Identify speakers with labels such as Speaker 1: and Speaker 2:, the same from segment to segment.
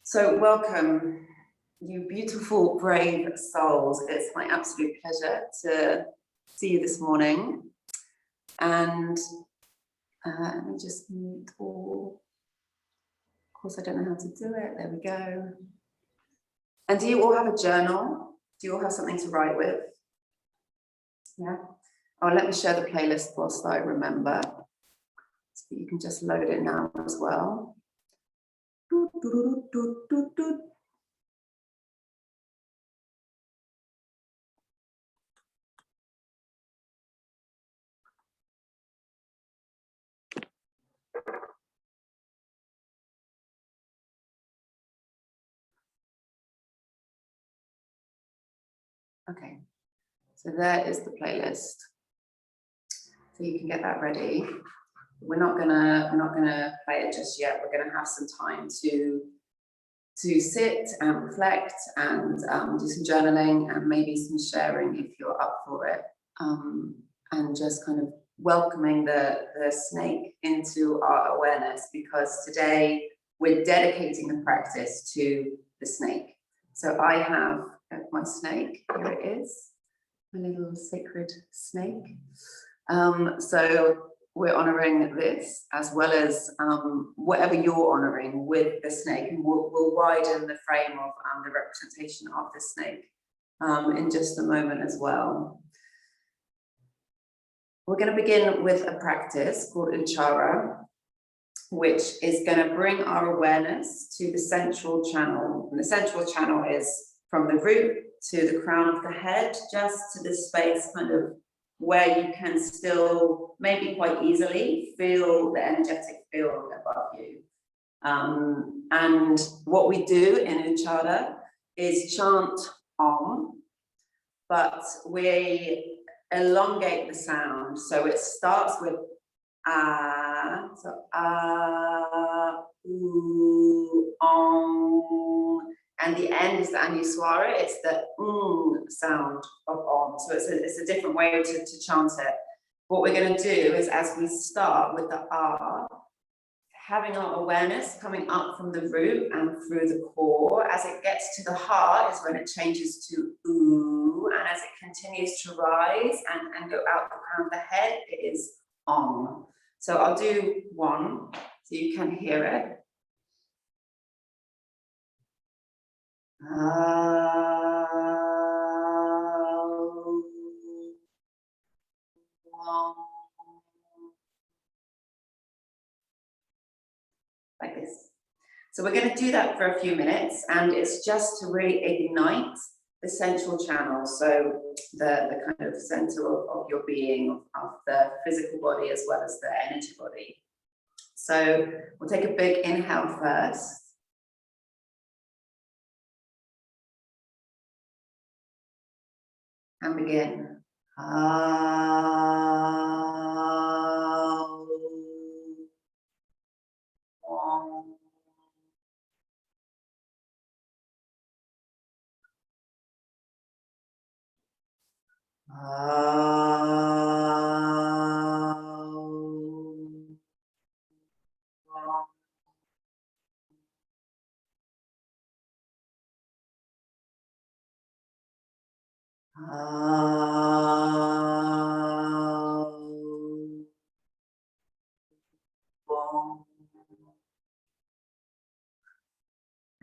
Speaker 1: So welcome, you beautiful, brave souls. It's my absolute pleasure to see you this morning. And let me just mute all. Of course, I don't know how to do it. There we go. And do you all have a journal? Do you all have something to write with? Yeah. Oh, let me share the playlist whilst I remember. So you can just load it now as well. Okay, so there is the playlist. So you can get that ready. We're not gonna play it just yet. We're gonna have some time to sit and reflect and do some journaling and maybe some sharing if you're up for it. And just kind of welcoming the snake into our awareness, because today we're dedicating the practice to the snake. So I have my snake, here it is, my little sacred snake. So we're honoring this as well as whatever you're honoring with the snake, and we'll widen the frame of the representation of the snake in just a moment as well. We're going to begin with a practice called Uchara, which is going to bring our awareness to the central channel. And the central channel is from the root to the crown of the head, just to this space kind of where you can still maybe quite easily feel the energetic field above you. And what we do in Uchara is chant Om, but we elongate the sound. So it starts with ah, so ah, ooh, Om, and the end is the Anuswara. It's the sound of Om. So it's a different way to chant it. What we're going to do is, as we start with the ah, having our awareness coming up from the root and through the core, as it gets to the heart is when it changes to ooh, and as it continues to rise and go out the crown of the head, it is Om. So I'll do one so you can hear it. Like this. So we're going to do that for a few minutes, and it's just to really ignite the central channel, so the kind of center of your being, of the physical body as well as the energy body. So we'll take a big inhale first. And begin.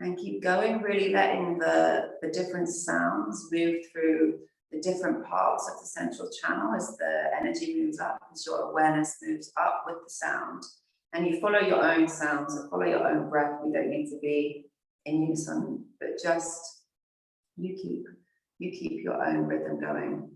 Speaker 1: And keep going, really letting the different sounds move through the different parts of the central channel as the energy moves up, as your awareness moves up with the sound. And you follow your own sounds and follow your own breath. We don't need to be in unison, but just you keep your own rhythm going.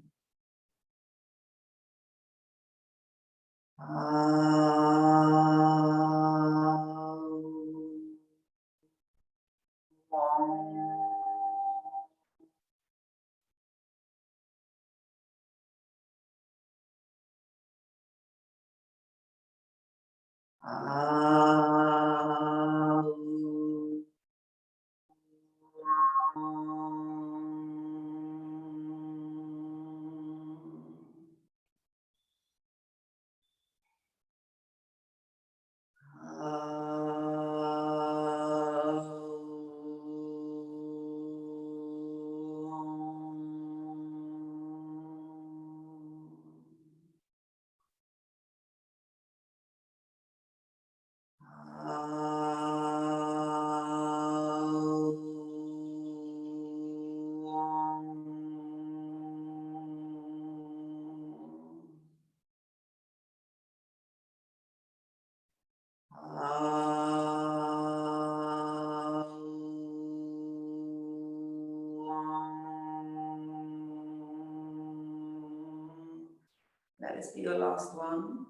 Speaker 1: this be your last one.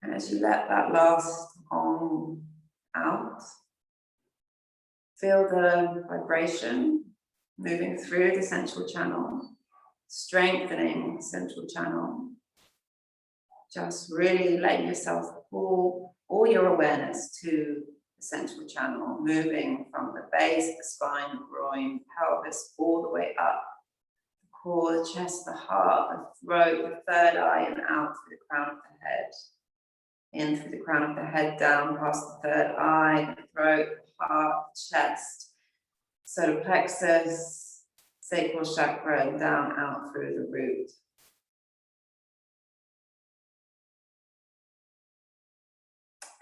Speaker 1: And as you let that last out, feel the vibration moving through the central channel, strengthening the central channel. Just really letting yourself pull all your awareness to the central channel, moving from the base, the spine, the groin, pelvis, all the way up. The core, the chest, the heart, the throat, the third eye, and out through the crown of the head. In through the crown of the head, down past the third eye, the throat, the heart, the chest, solar plexus, sacral chakra, and down out through the root.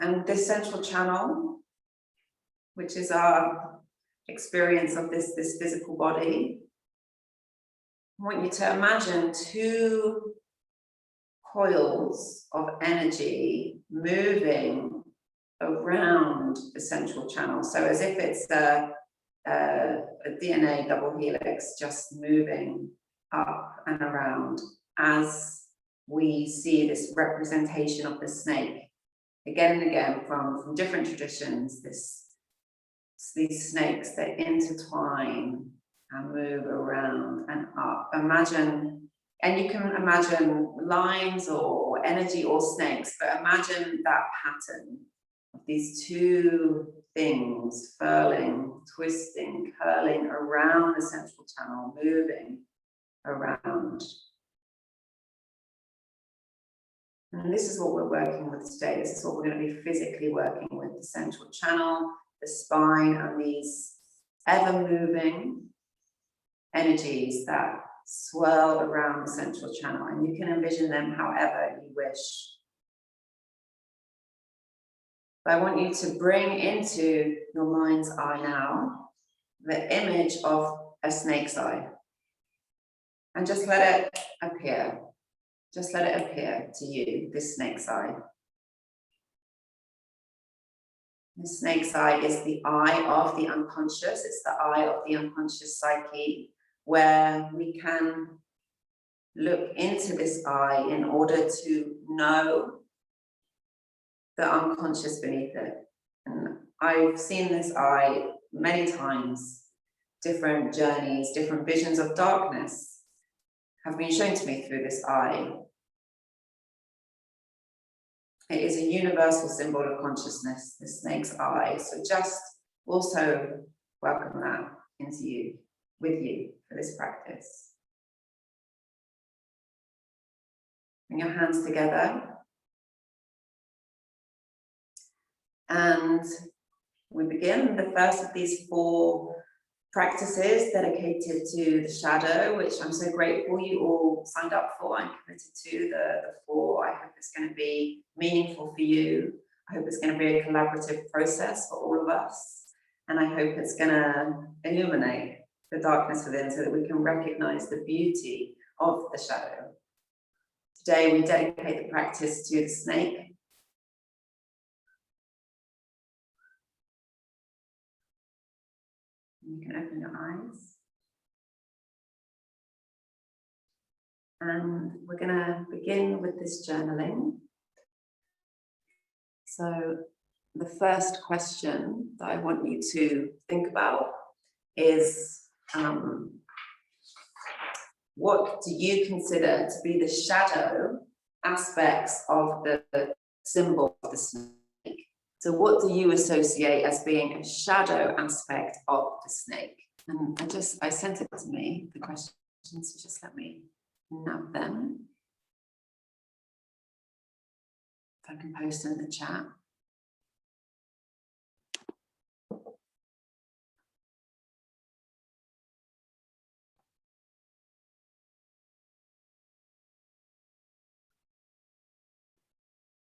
Speaker 1: And this central channel, which is our experience of this physical body, I want you to imagine two coils of energy moving around the central channel. So as if it's a DNA double helix just moving up and around as we see this representation of the snake. Again and again from different traditions, these snakes that intertwine and move around and up. Imagine, and you can imagine lines or energy or snakes, but imagine that pattern of these two things furling, twisting, curling around the central channel, moving around. And this is what we're working with today. This is what we're going to be physically working with, the central channel, the spine, and these ever-moving energies that swirl around the central channel. And you can envision them however you wish. But I want you to bring into your mind's eye now the image of a snake's eye. And just let it appear. Just let it appear to you, this snake's eye. The snake's eye is the eye of the unconscious. It's the eye of the unconscious psyche, where we can look into this eye in order to know the unconscious beneath it. And I've seen this eye many times. Different journeys, different visions of darkness have been shown to me through this eye. It is a universal symbol of consciousness, the snake's eye. So just also welcome that into you, with you for this practice. Bring your hands together. And we begin the first of these 4 practices dedicated to the shadow, which I'm so grateful you all signed up for and committed to the 4. I hope it's going to be meaningful for you. I hope it's going to be a collaborative process for all of us. And I hope it's going to illuminate the darkness within so that we can recognize the beauty of the shadow. Today we dedicate the practice to the snake. You can open your eyes. And we're going to begin with this journaling. So the first question that I want you to think about is, what do you consider to be the shadow aspects of the symbol of the snake? So what do you associate as being a shadow aspect of the snake? And I sent it to me, the questions, so just let me nab them. If I can post in the chat.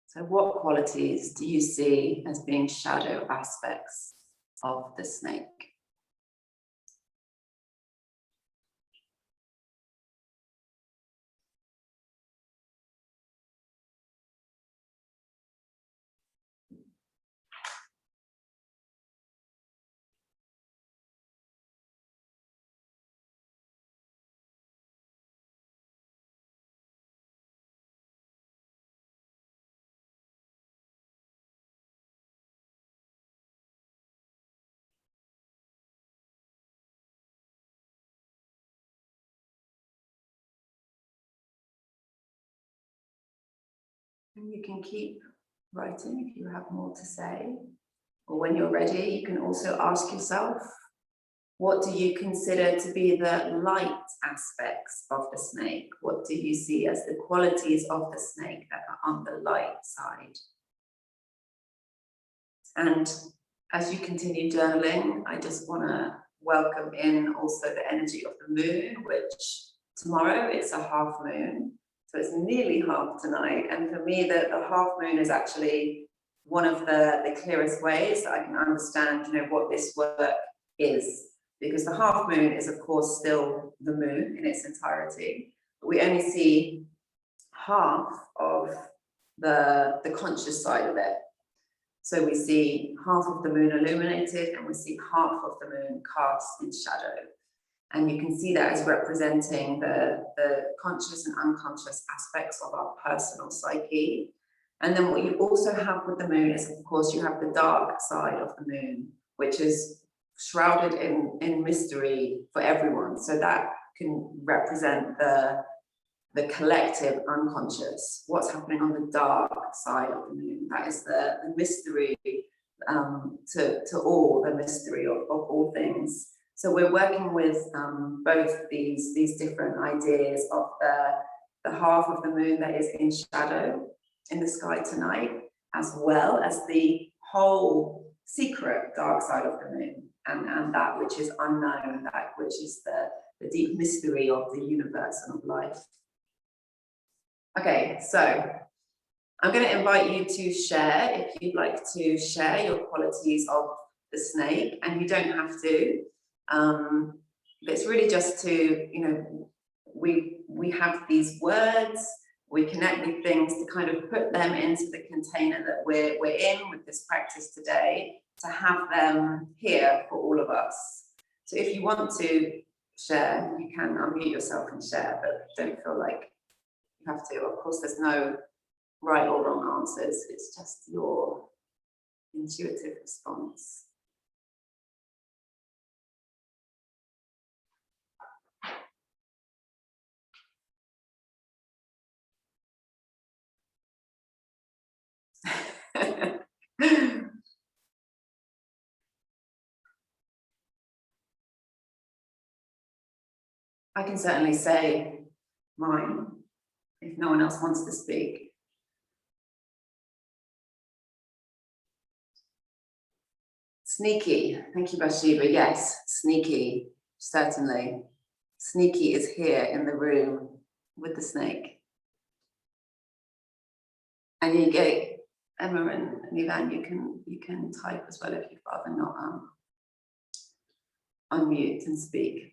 Speaker 1: So what qualities do you see as being shadow aspects of the snake? And you can keep writing if you have more to say. Or when you're ready, you can also ask yourself, what do you consider to be the light aspects of the snake? What do you see as the qualities of the snake that are on the light side? And as you continue journaling, I just want to welcome in also the energy of the moon, which tomorrow it's a half moon. So it's nearly half tonight. And for me, the half moon is actually one of the clearest ways that I can understand, what this work is. Because the half moon is, of course, still the moon in its entirety. But we only see half of the conscious side of it. So we see half of the moon illuminated and we see half of the moon cast in shadow. And you can see that as representing the conscious and unconscious aspects of our personal psyche. And then what you also have with the moon is, of course, you have the dark side of the moon, which is shrouded in mystery for everyone. So that can represent the collective unconscious, what's happening on the dark side of the moon. That is the mystery to all, the mystery of all things. So we're working with both these different ideas of the half of the moon that is in shadow in the sky tonight, as well as the whole secret dark side of the moon, and that which is unknown, that which is the deep mystery of the universe and of life. Okay, so I'm going to invite you to share, if you'd like to share your qualities of the snake, and you don't have to. It's really just to, we have these words, we connect with things to kind of put them into the container that we're in with this practice today, to have them here for all of us. So if you want to share, you can unmute yourself and share, but don't feel like you have to. Of course, there's no right or wrong answers. It's just your intuitive response. I can certainly say mine if no one else wants to speak. Sneaky, thank you, Bathsheba. Yes, sneaky, certainly. Sneaky is here in the room with the snake. And you get Emma and Nivan, you can type as well if you'd rather not unmute and speak.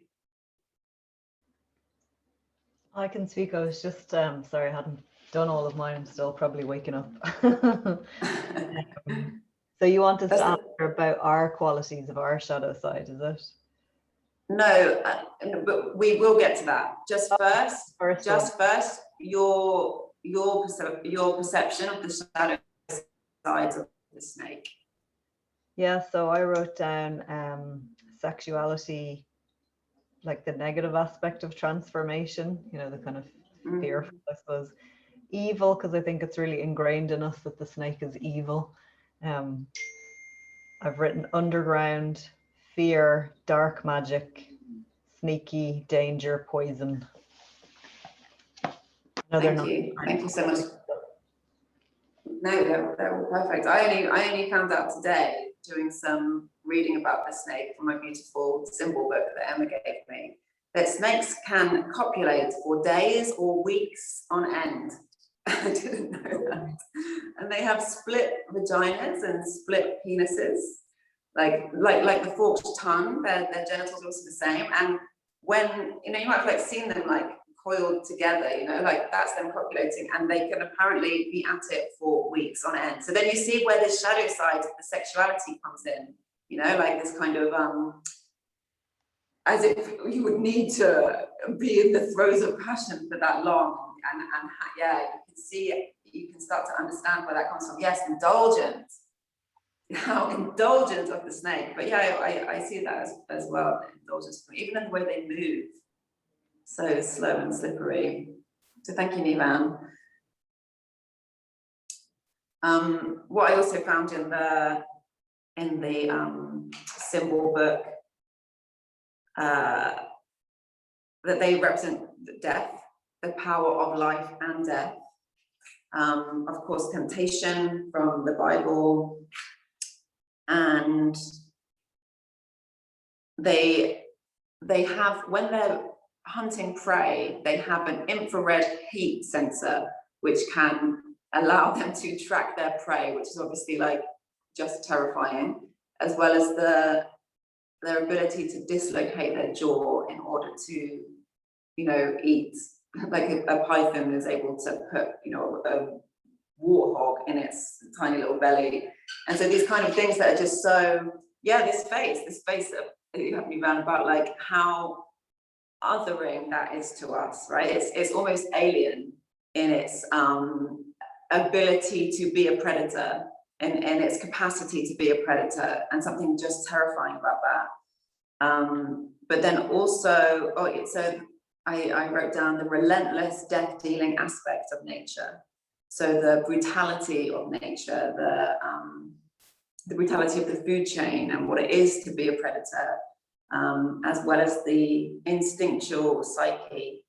Speaker 2: I can speak. I was just sorry, I hadn't done all of mine. I'm still probably waking up. So you wanted to answer about our qualities of our shadow side, is it?
Speaker 1: No, but we will get to that. Just first, your perception of the shadow sides of the snake.
Speaker 2: Yeah, so I wrote down sexuality, like the negative aspect of transformation, the kind of fearful, I suppose. Evil, because I think it's really ingrained in us that the snake is evil. I've written underground, fear, dark magic, sneaky, danger, poison. No,
Speaker 1: Thank you so much. No, they're all perfect. I only found out today, doing some reading about the snake from my beautiful symbol book that Emma gave me, that snakes can copulate for days or weeks on end. I didn't know that. And they have split vaginas and split penises, like the forked tongue. Their genitals are also the same. And when you might have seen them coiled together, that's them copulating, and they can apparently be at it for weeks on end. So then you see where the shadow side of the sexuality comes in, this kind of as if you would need to be in the throes of passion for that long, and yeah, you can see it, you can start to understand where that comes from. Yes, indulgence, how indulgent of the snake, but yeah, I see that as well, indulgence, even in the way they move, so slow and slippery. So thank you, Nivan. What I also found in the symbol book, that they represent death, the power of life and death. Of course, temptation from the Bible, and they have, when they're hunting prey, they have an infrared heat sensor which can allow them to track their prey, which is obviously like just terrifying, as well as their ability to dislocate their jaw in order to, you know, eat. Like a python is able to put, you know, a warthog in its tiny little belly. And so these kind of things that are just so, yeah, this face that you have me round about, like how othering that is to us, right? It's almost alien in its ability to be a predator, and its capacity to be a predator, and something just terrifying about that. But then also, so I wrote down the relentless death-dealing aspect of nature. So the brutality of nature, the brutality of the food chain and what it is to be a predator, as well as the instinctual psyche.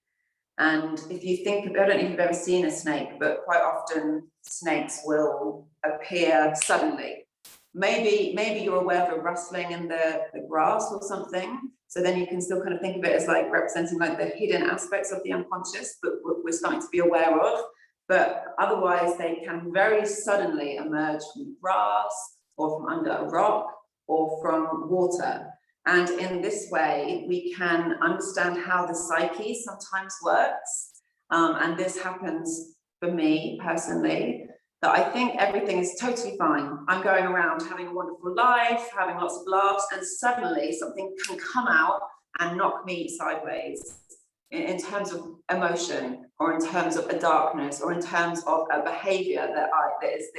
Speaker 1: And if you think, I don't know if you've ever seen a snake, but quite often snakes will appear suddenly. Maybe you're aware of a rustling in the grass or something. So then you can still kind of think of it as like representing like the hidden aspects of the unconscious, but we're starting to be aware of. But otherwise, they can very suddenly emerge from grass or from under a rock or from water. And in this way, we can understand how the psyche sometimes works. And this happens for me personally, that I think everything is totally fine. I'm going around having a wonderful life, having lots of laughs, and suddenly something can come out and knock me sideways in terms of emotion, or in terms of a darkness, or in terms of a behavior that is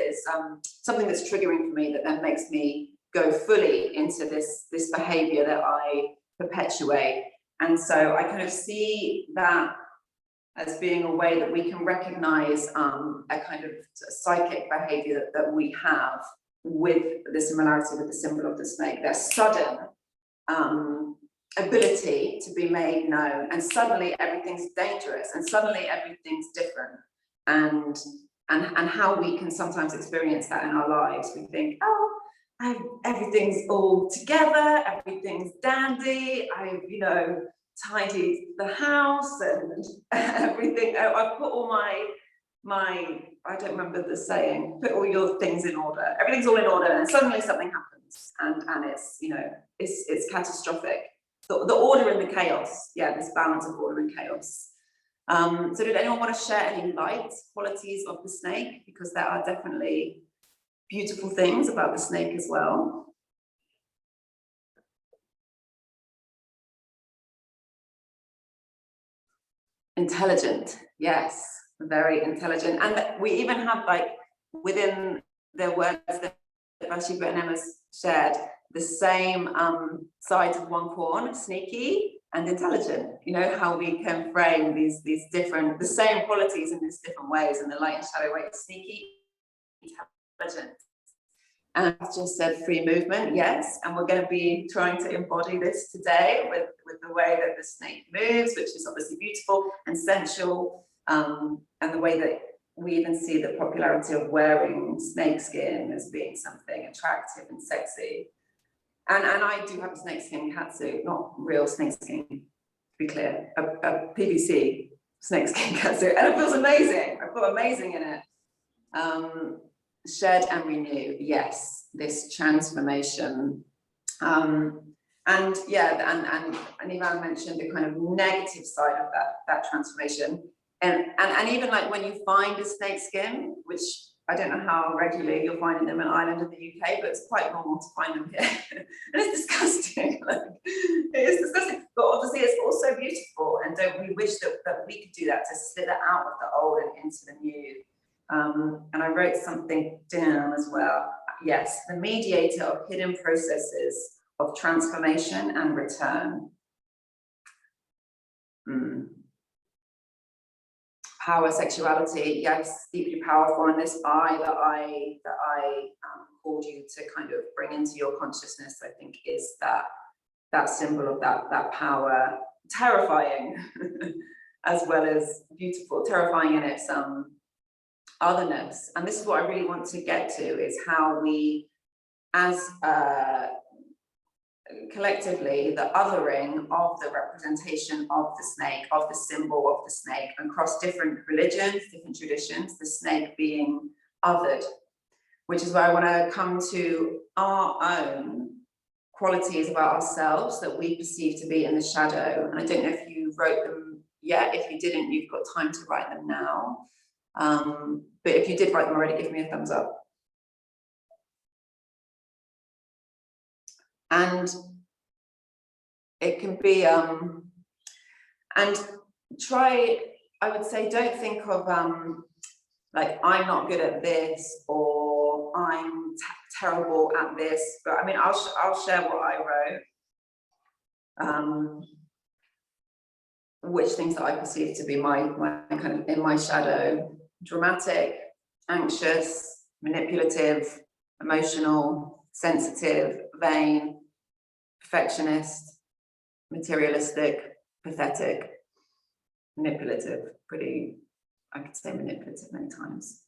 Speaker 1: something that's triggering for me, that then makes me go fully into this behavior that I perpetuate. And so I kind of see that as being a way that we can recognize a kind of psychic behavior that we have with the similarity with the symbol of the snake. Their sudden ability to be made known, and suddenly everything's dangerous, and suddenly everything's different, and how we can sometimes experience that in our lives. We think, oh, everything's all together, everything's dandy, I've, you know, tidied the house and everything. I've put all my I don't remember the saying, put all your things in order. Everything's all in order, and suddenly something happens, and it's, you know, it's catastrophic. The order and the chaos, yeah, this balance of order and chaos. So did anyone want to share any light qualities of the snake? Because there are definitely beautiful things about the snake as well. Intelligent, yes, very intelligent. And we even have, like, within the words that Bathsheba and Emma's shared, the same sides of one coin, sneaky and intelligent. You know, how we can frame these different, the same qualities in these different ways, in the light and shadow way. Sneaky, intelligent. And I've just said free movement, yes, and we're going to be trying to embody this today with the way that the snake moves, which is obviously beautiful and sensual, and the way that we even see the popularity of wearing snakeskin as being something attractive and sexy. And I do have a snakeskin catsuit, not real snakeskin, to be clear, a PVC snakeskin catsuit, and it feels amazing. I feel amazing in it. Shed and renew, yes, this transformation. And yeah, and Ivan mentioned the kind of negative side of that transformation. And even like when you find a snake skin, which I don't know how regularly you'll find them in Ireland and the UK, but it's quite normal to find them here. And it's disgusting. Like, it is disgusting, but obviously it's also beautiful. And don't we wish that we could do that, to slither out of the old and into the new. And I wrote something down as well. Yes, the mediator of hidden processes of transformation and return. power, sexuality, yes, deeply powerful. And this I that I called you to kind of bring into your consciousness, I think, is that symbol of that power, terrifying as well as beautiful, terrifying in its otherness. And this is what I really want to get to, is how we, as collectively, the othering of the representation of the snake, of the symbol of the snake, across different religions, different traditions, the snake being othered, which is where I want to come to our own qualities about ourselves that we perceive to be in the shadow. And I don't know if you wrote them yet. If you didn't, you've got time to write them now. But if you did write them already, give me a thumbs up. And it can be, and try, I would say, don't think of like, I'm not good at this, or I'm terrible at this. But I mean, I'll share what I wrote, which things that I perceive to be my kind of in my shadow: dramatic, anxious, manipulative, emotional, sensitive, vain, perfectionist, materialistic, pathetic, manipulative. Pretty, I could say manipulative many times.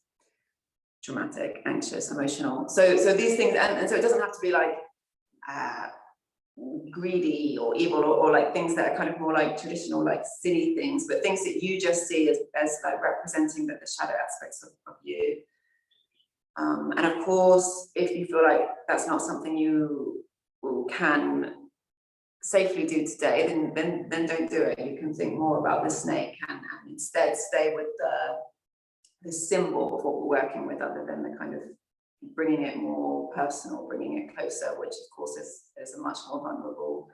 Speaker 1: Dramatic, anxious, emotional. So these things, and so it doesn't have to be like greedy or evil, or like things that are kind of more like traditional, like silly things, but things that you just see as like representing the shadow aspects of you. And of course, if you feel like that's not something you can safely do today, then don't do it. You can think more about the snake and instead stay with the symbol of what we're working with, other than the kind of bringing it more personal, bringing it closer, which of course is a much more vulnerable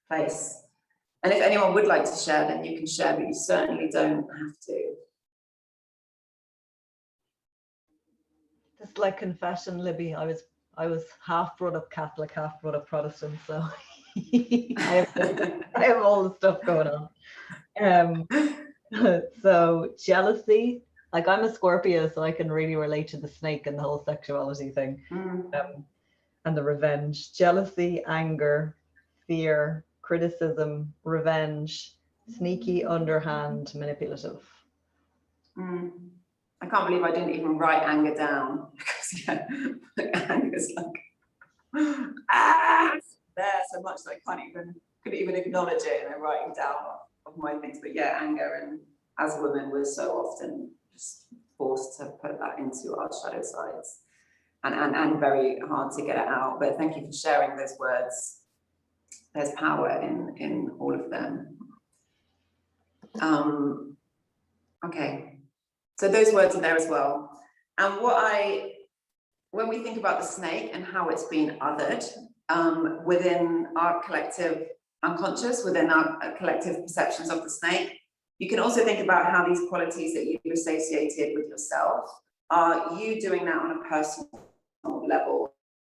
Speaker 1: place. And if anyone would like to share, then you can share, but you certainly don't have to.
Speaker 2: Just like confession, Libby, I was half brought up Catholic, half brought up Protestant, so I have all the stuff going on. So jealousy, like I'm a Scorpio, so I can really relate to the snake and the whole sexuality thing, and the revenge. Jealousy, anger, fear, criticism, revenge, sneaky, underhand, manipulative.
Speaker 1: I can't believe I didn't even write anger down, because anger is like there so much that I couldn't even acknowledge it, and I'm writing down of my things. But yeah, anger, and as women, we're so often just forced to put that into our shadow sides, and very hard to get it out. But thank you for sharing those words. There's power in all of them. Okay, so those words are there as well. And when we think about the snake and how it's been othered within our collective unconscious, within our collective perceptions of the snake, you can also think about how these qualities that you've associated with yourself, are you doing that on a personal level?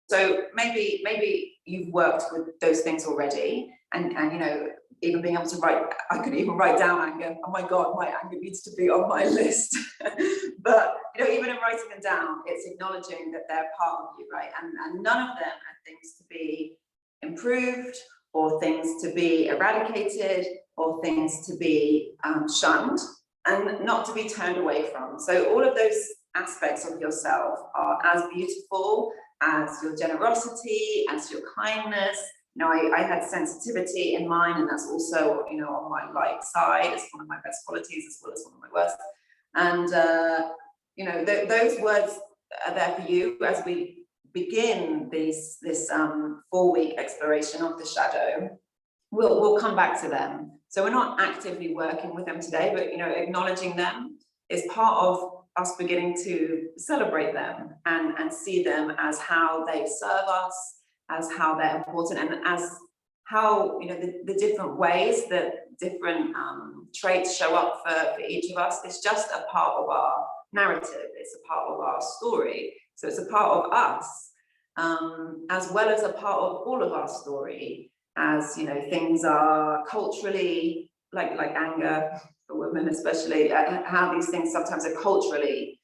Speaker 1: So maybe you've worked with those things already, and you know, even being able to write, I could even write down anger. Oh my God, my anger needs to be on my list. But you know, even in writing them down, it's acknowledging that they're part of you, right? And none of them are things to be improved, or things to be eradicated, or things to be shunned, and not to be turned away from. So all of those aspects of yourself are as beautiful as your generosity, as your kindness. You know, I had sensitivity in mine, and that's also, you know, on my light side. It's one of my best qualities as well as one of my worst. And you know, those words are there for you as we begin this 4-week exploration of the shadow. We'll come back to them. So we're not actively working with them today, but you know, acknowledging them is part of us beginning to celebrate them and see them as how they serve us, as how they're important, and as how, you know, the different ways that different traits show up for each of us. It's just a part of our narrative. It's a part of our story. So it's a part of us, as well as a part of all of our story. As you know, things are culturally, like anger, for women especially, how these things sometimes are culturally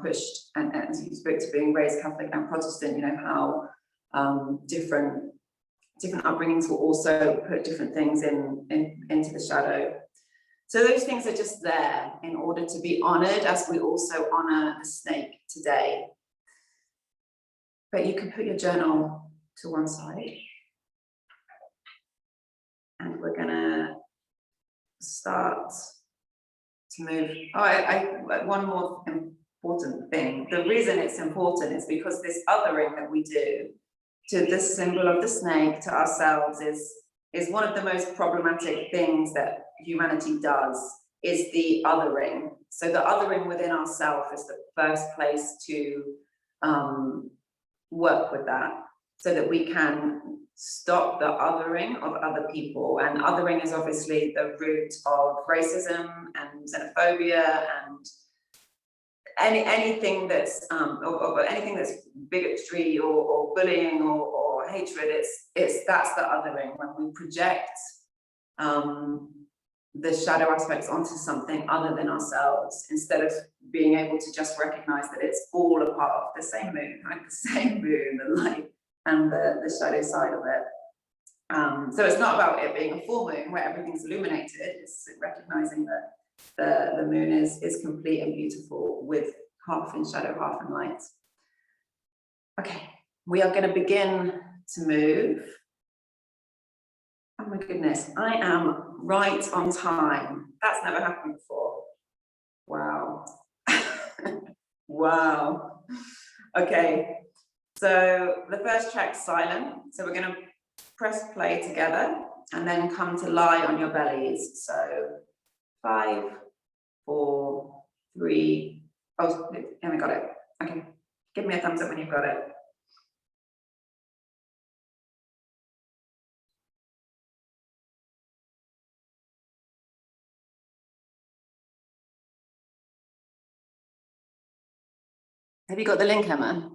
Speaker 1: pushed, and as you spoke to being raised Catholic and Protestant, you know, how different upbringings will also put different things into the shadow. So those things are just there in order to be honored, as we also honor the snake today. But you can put your journal to one side. And we're gonna start to move. Oh, one more important thing. The reason it's important is because this othering that we do to this symbol of the snake, to ourselves, is one of the most problematic things that humanity does, is the othering. So the othering within ourselves is the first place to work with that, so that we can stop the othering of other people. And othering is obviously the root of racism and xenophobia and anything that's anything that's bigotry or bullying or hatred. That's the othering, when we project the shadow aspects onto something other than ourselves, instead of being able to just recognize that it's all a part of the same moon, like the same moon, the light and the shadow side of it. So it's not about it being a full moon where everything's illuminated. It's recognizing that the moon is complete and beautiful, with half in shadow, half in light. Okay, we are going to begin to move. Oh my goodness, I am right on time. That's never happened before. Wow. Wow. Okay, so the first track's silent. So we're going to press play together and then come to lie on your bellies. So 5, 4, 3. Oh, yeah, we got it. Okay, give me a thumbs up when you've got it. Have you got the link, Emma?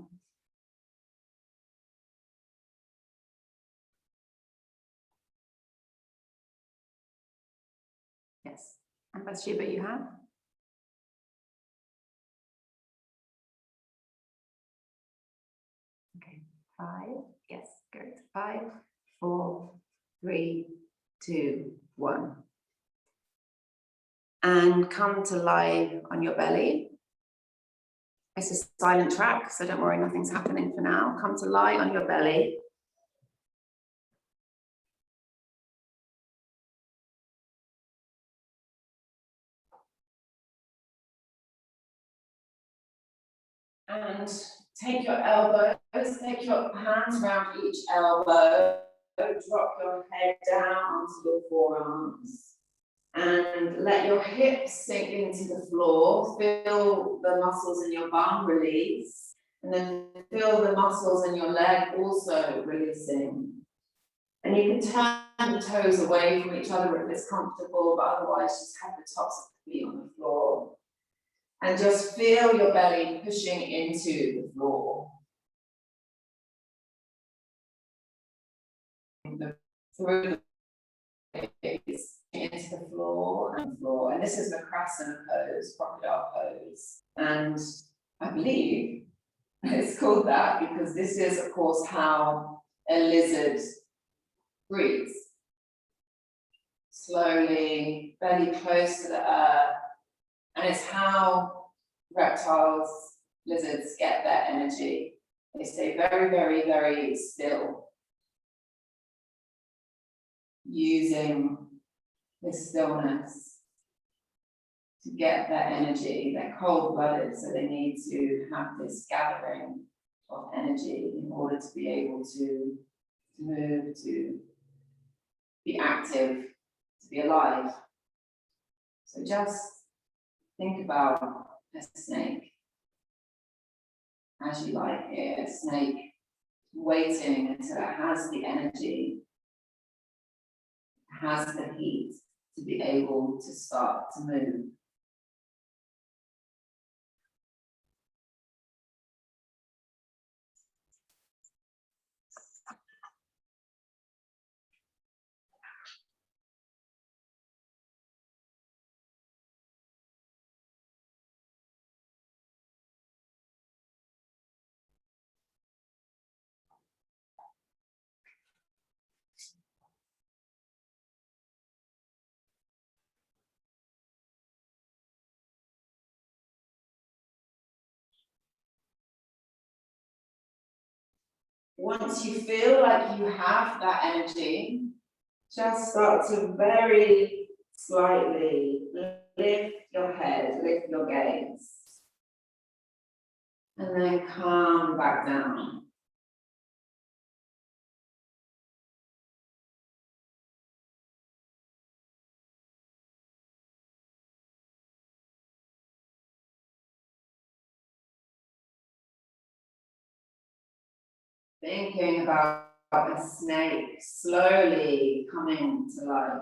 Speaker 1: Yes. And Bathsheba, you have? Okay, 5. Yes, good. 5, 4, 3, 2, 1. And come to lie on your belly. It's a silent track, so don't worry, nothing's happening for now. Come to lie on your belly. And take your elbows, take your hands around each elbow, drop your head down onto your forearms. And let your hips sink into the floor. Feel the muscles in your bum release. And then feel the muscles in your leg also releasing. And you can turn the toes away from each other if it's comfortable, but otherwise just have the tops of the feet on the floor. And just feel your belly pushing into the floor. Through the face into the floor. And this is Makrasana pose, crocodile pose. And I believe it's called that because this is, of course, how a lizard breathes. Slowly, belly close to the earth. And it's how reptiles, lizards get their energy. They stay very, very, very still, using this stillness to get their energy. They're cold-blooded, so they need to have this gathering of energy in order to be able to move, to be active, to be alive. So just think about a snake as you lie here, a snake waiting until it has the energy, has the heat to be able to start to move. Once you feel like you have that energy, just start to very slightly lift your head, lift your gaze, and then calm back down. Thinking about a snake slowly coming to life.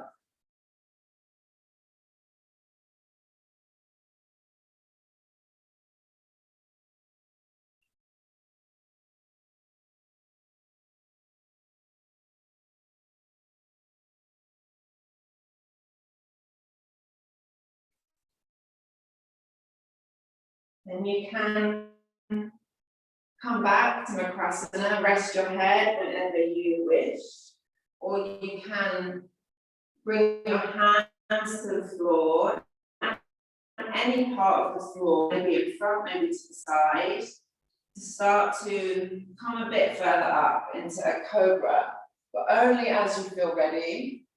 Speaker 1: Then you can come back to Makrasana, rest your head whenever you wish, or you can bring your hands to the floor, and any part of the floor, maybe in front, maybe to the side, to start to come a bit further up into a cobra, but only as you feel ready.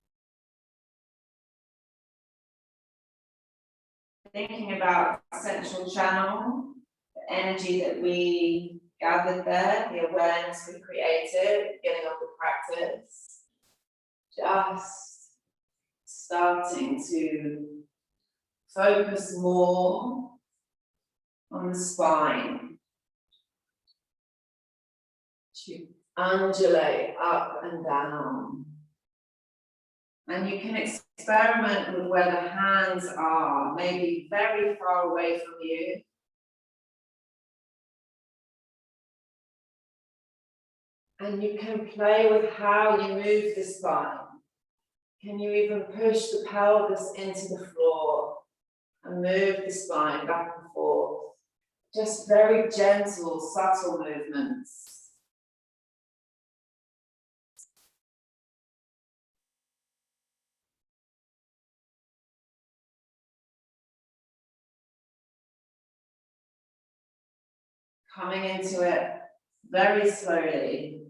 Speaker 1: Thinking about central channel, the energy that we gathered there, the awareness we created at the beginning of the practice. Just starting to focus more on the spine, to undulate up and down. And you can experiment with where the hands are, maybe very far away from you. And you can play with how you move the spine. Can you even push the pelvis into the floor and move the spine back and forth? Just very gentle, subtle movements. Coming into it very slowly.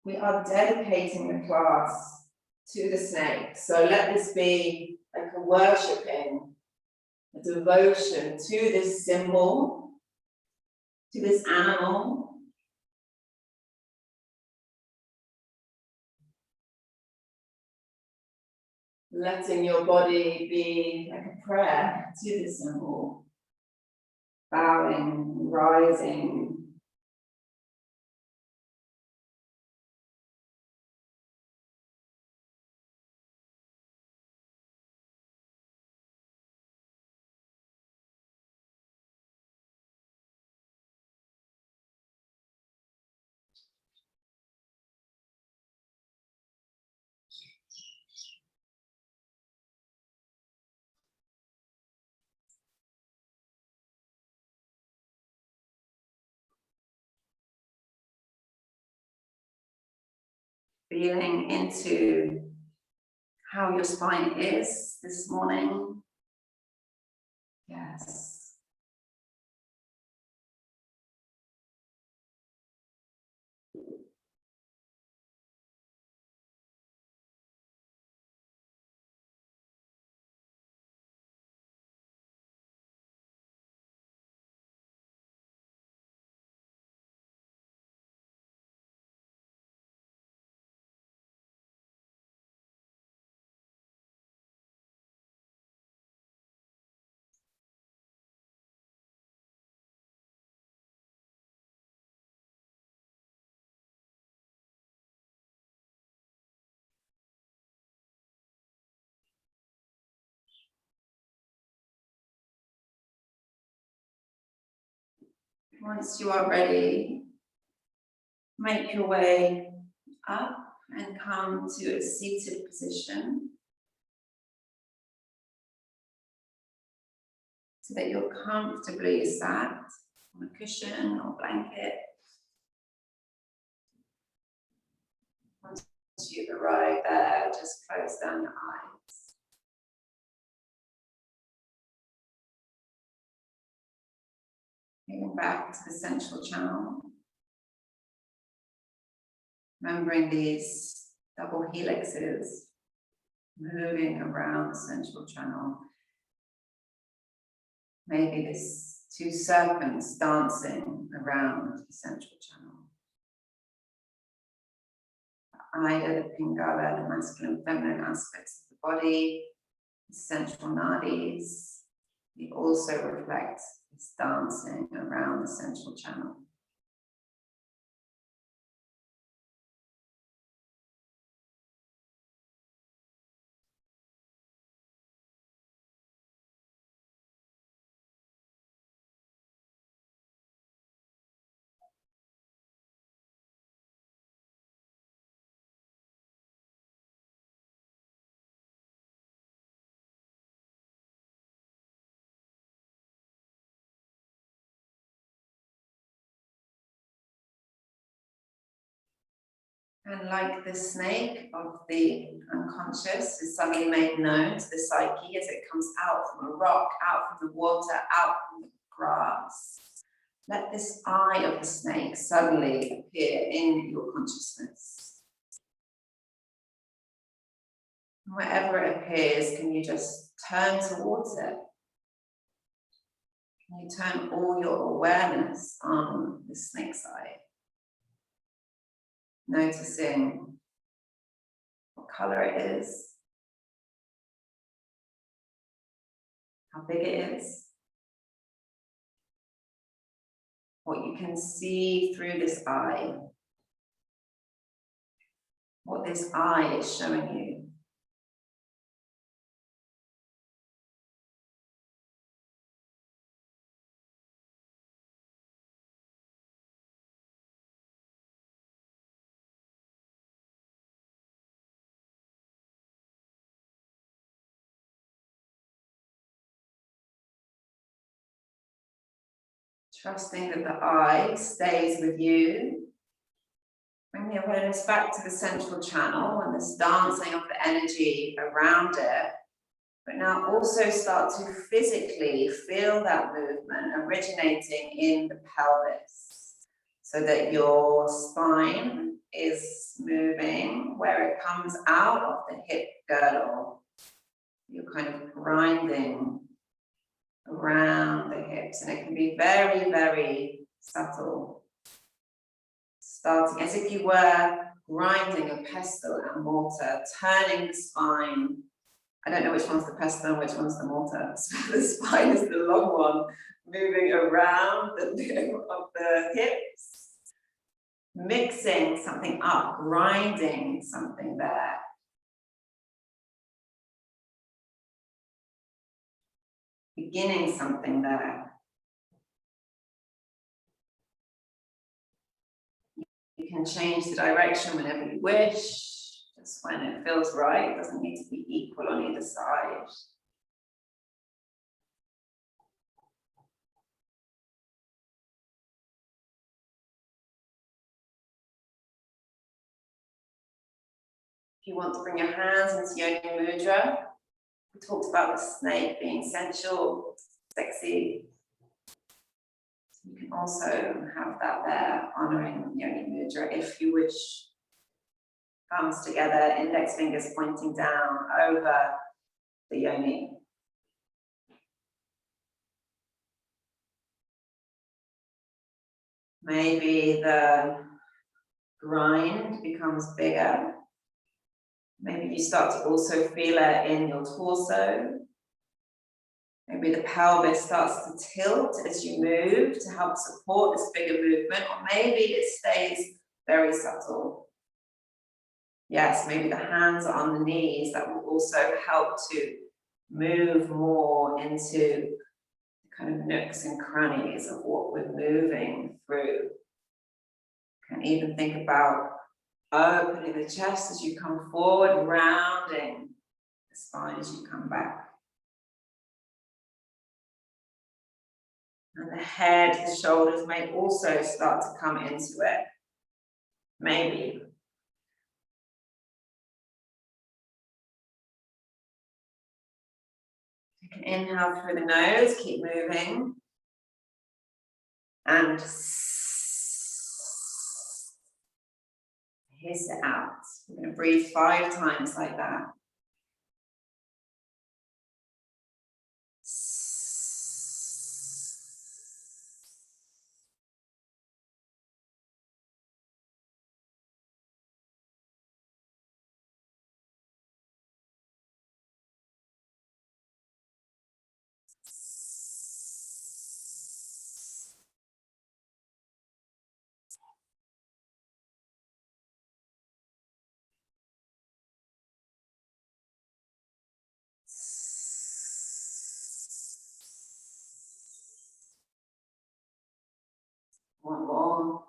Speaker 1: We are dedicating the class to the snake. So let this be like a worshipping, a devotion to this symbol, to this animal. Letting your body be like a prayer to the symbol. Bowing, rising. Feeling into how your spine is this morning. Yes. Once you are ready, make your way up and come to a seated position so that you're comfortably sat on a cushion or blanket. Once you've arrived there, just close down your eyes. Moving back to the central channel. Remembering these double helixes moving around the central channel. Maybe this two serpents dancing around the central channel. Ida, the Pingala, the masculine and feminine aspects of the body, the central nadis. They also reflect this dancing around the central channel. And like the snake of the unconscious is suddenly made known to the psyche as it comes out from a rock, out from the water, out from the grass. Let this eye of the snake suddenly appear in your consciousness. And wherever it appears, can you just turn towards it? Can you turn all your awareness on the snake's eye? Noticing what color it is, how big it is, what you can see through this eye, what this eye is showing you. Trusting that the eye stays with you. Bring the awareness back to the central channel and this dancing of the energy around it. But now also start to physically feel that movement originating in the pelvis so that your spine is moving where it comes out of the hip girdle. You're kind of grinding around the hips, and it can be very, very subtle. Starting as if you were grinding a pestle and mortar, turning the spine. I don't know which one's the pestle and which one's the mortar. So the spine is the long one, moving around the of the hips, mixing something up, grinding something there. Beginning something there. You can change the direction whenever you wish, just when it feels right. It doesn't need to be equal on either side. If you want to bring your hands into Yoni Mudra, we talked about the snake being sensual, sexy. You can also have that there, honoring Yoni Mudra if you wish. Palms together, index fingers pointing down over the yoni. Maybe the grind becomes bigger. Maybe you start to also feel it in your torso. Maybe the pelvis starts to tilt as you move to help support this bigger movement, or maybe it stays very subtle. Yes, maybe the hands are on the knees. That will also help to move more into the kind of nooks and crannies of what we're moving through. Can even think about opening the chest as you come forward, rounding the spine as you come back. And the head, the shoulders may also start to come into it. Maybe. You can inhale through the nose, keep moving. and hiss it out. We're going to breathe 5 times like that. One more.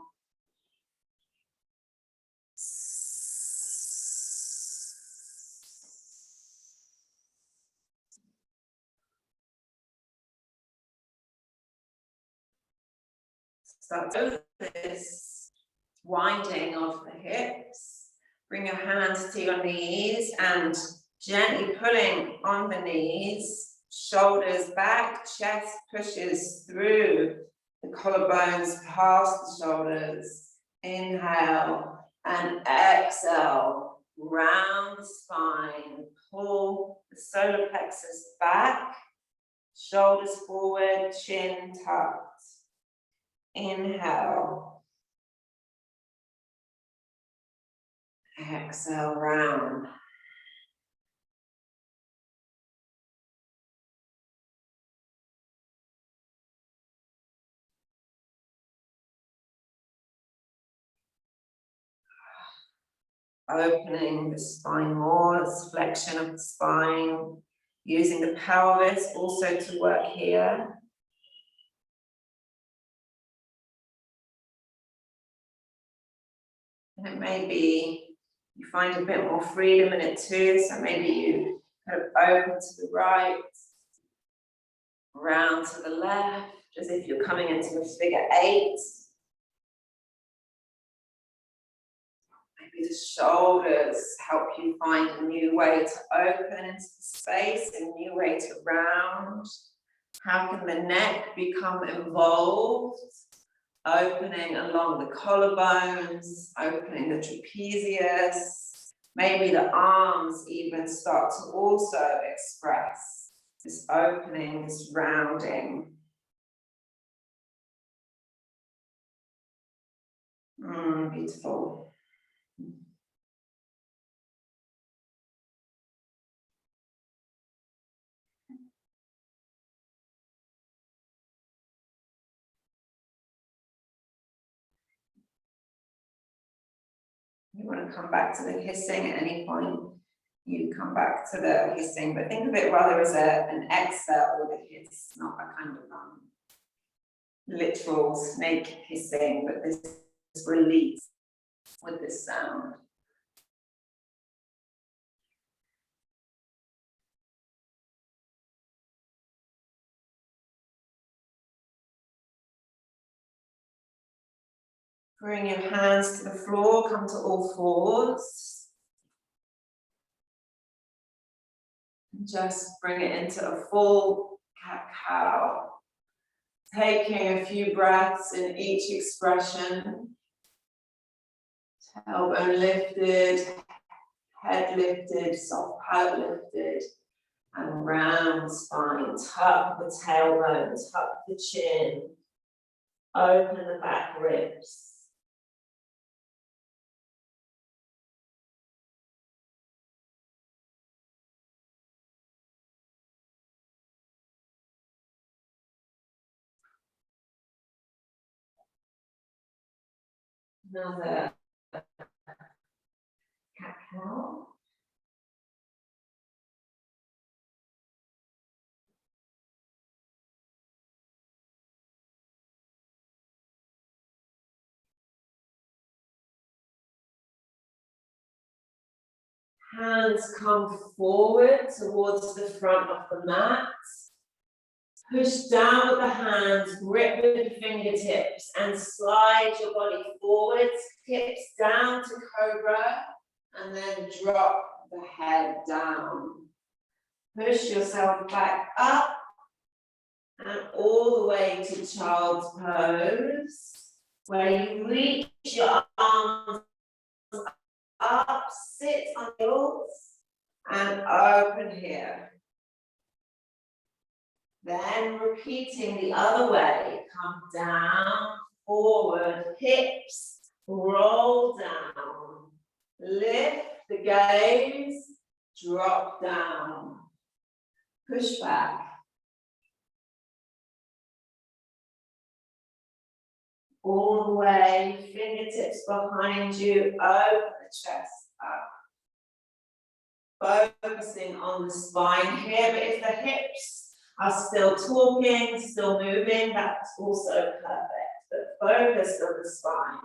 Speaker 1: Start to this winding of the hips. Bring your hands to your knees and gently pulling on the knees, shoulders back, chest pushes through the collarbones past the shoulders. Inhale and exhale, round the spine, pull the solar plexus back, shoulders forward, chin tucked. Inhale. Exhale, round. Opening the spine more, this flexion of the spine, using the pelvis also to work here. And it may be you find a bit more freedom in it too, so maybe you kind of open to the right, round to the left, as if you're coming into a figure 8. Maybe the shoulders help you find a new way to open into the space, a new way to round. How can the neck become involved? Opening along the collarbones, opening the trapezius. Maybe the arms even start to also express this opening, this rounding. Beautiful. You want to come back to the hissing at any point, you come back to the hissing, but think of it rather as an exhale with a hiss, not a kind of literal snake hissing, but this release with this sound. Bring your hands to the floor, come to all fours. And just bring it into a full cat-cow. Taking a few breaths in each expression. Tailbone lifted, head lifted, soft palate lifted, and round spine. Tuck the tailbone, tuck the chin, open the back ribs. Another cat-cow. Hands come forward towards the front of the mat. Push down with the hands, grip with the fingertips, and slide your body forwards, hips down to cobra, and then drop the head down. Push yourself back up, And all the way to child's pose, where you reach your arms up, sit on heels, and open here. Then repeating the other way, come down, forward, hips, roll down, lift the gaze, drop down, push back. All the way, fingertips behind you, open the chest up. Focusing on the spine here, but if the hips are still talking, still moving, that's also perfect. But focus on the spine.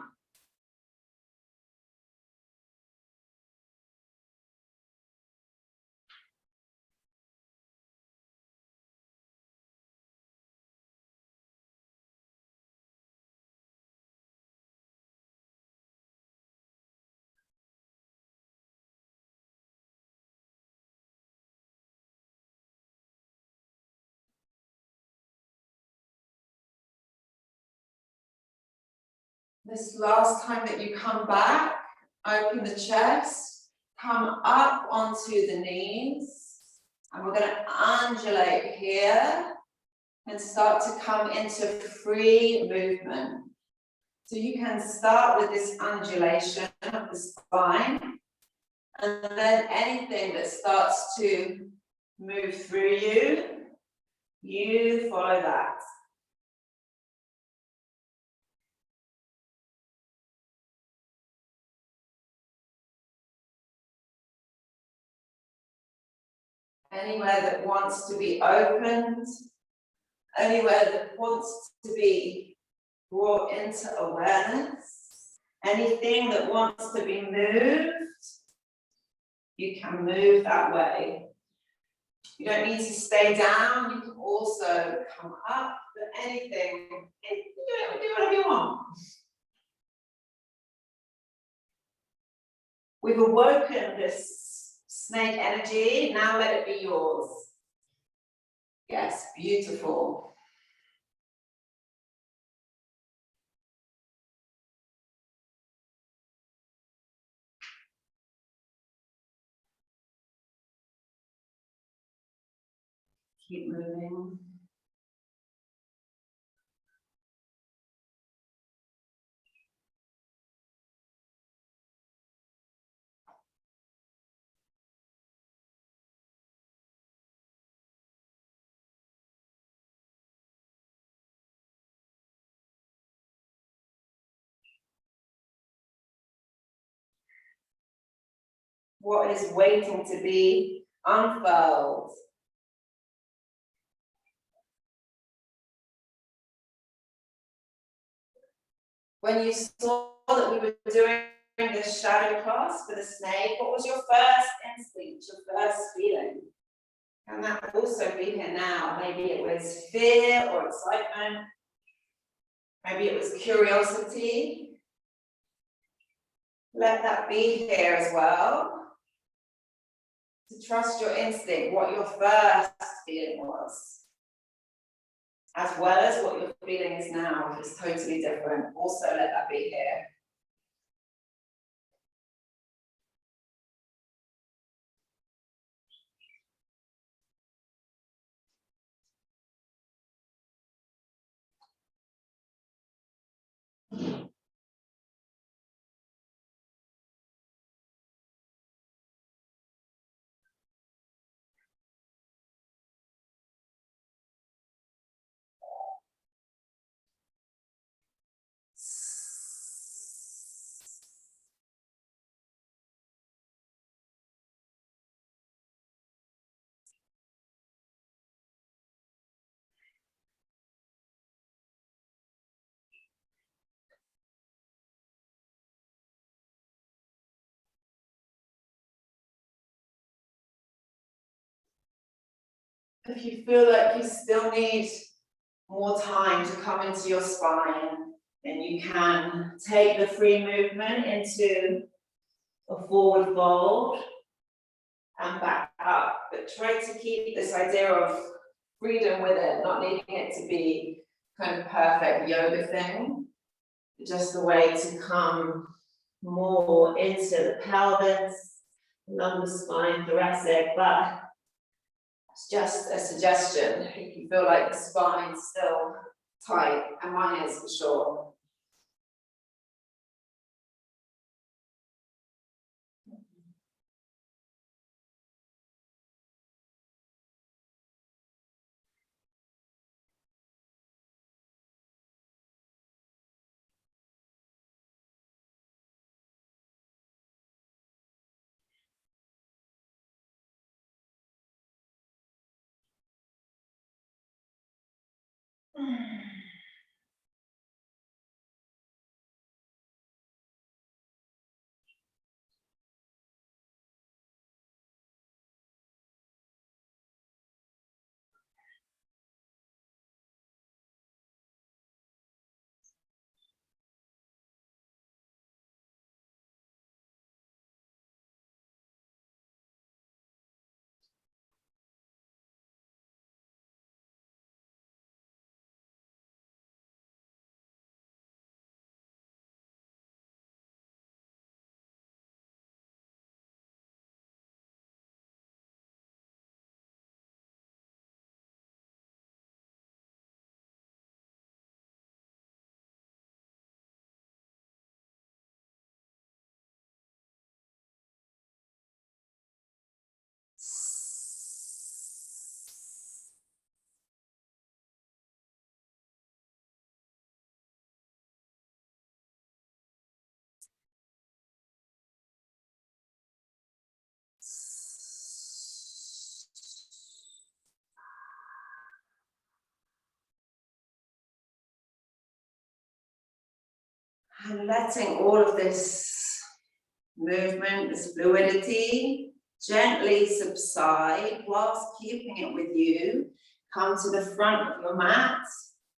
Speaker 1: This last time that you come back, open the chest, come up onto the knees, and we're going to undulate here and start to come into free movement. So you can start with this undulation of the spine, and then anything that starts to move through you, you follow that. Anywhere that wants to be opened, anywhere that wants to be brought into awareness, anything that wants to be moved, you can move that way. You don't need to stay down, you can also come up, but anything, do whatever you want. We've awoken this snake energy, now let it be yours. Yes, beautiful. Keep moving. What is waiting to be unfurled? When you saw that we were doing this shadow class for the snake, what was your first instinct, your first feeling? Can that also be here now? Maybe it was fear or excitement. Maybe it was curiosity. Let that be here as well. To trust your instinct, what your first feeling was. As well as what your feeling is now, if it's totally different, also let that be here. If you feel like you still need more time to come into your spine, then you can take the free movement into a forward fold and back up. But try to keep this idea of freedom with it, not needing it to be kind of perfect yoga thing. Just a way to come more into the pelvis, lumbar spine, thoracic, but it's just a suggestion if you feel like the spine's still tight, and mine is for sure. And letting all of this movement, this fluidity, gently subside whilst keeping it with you. Come to the front of your mat.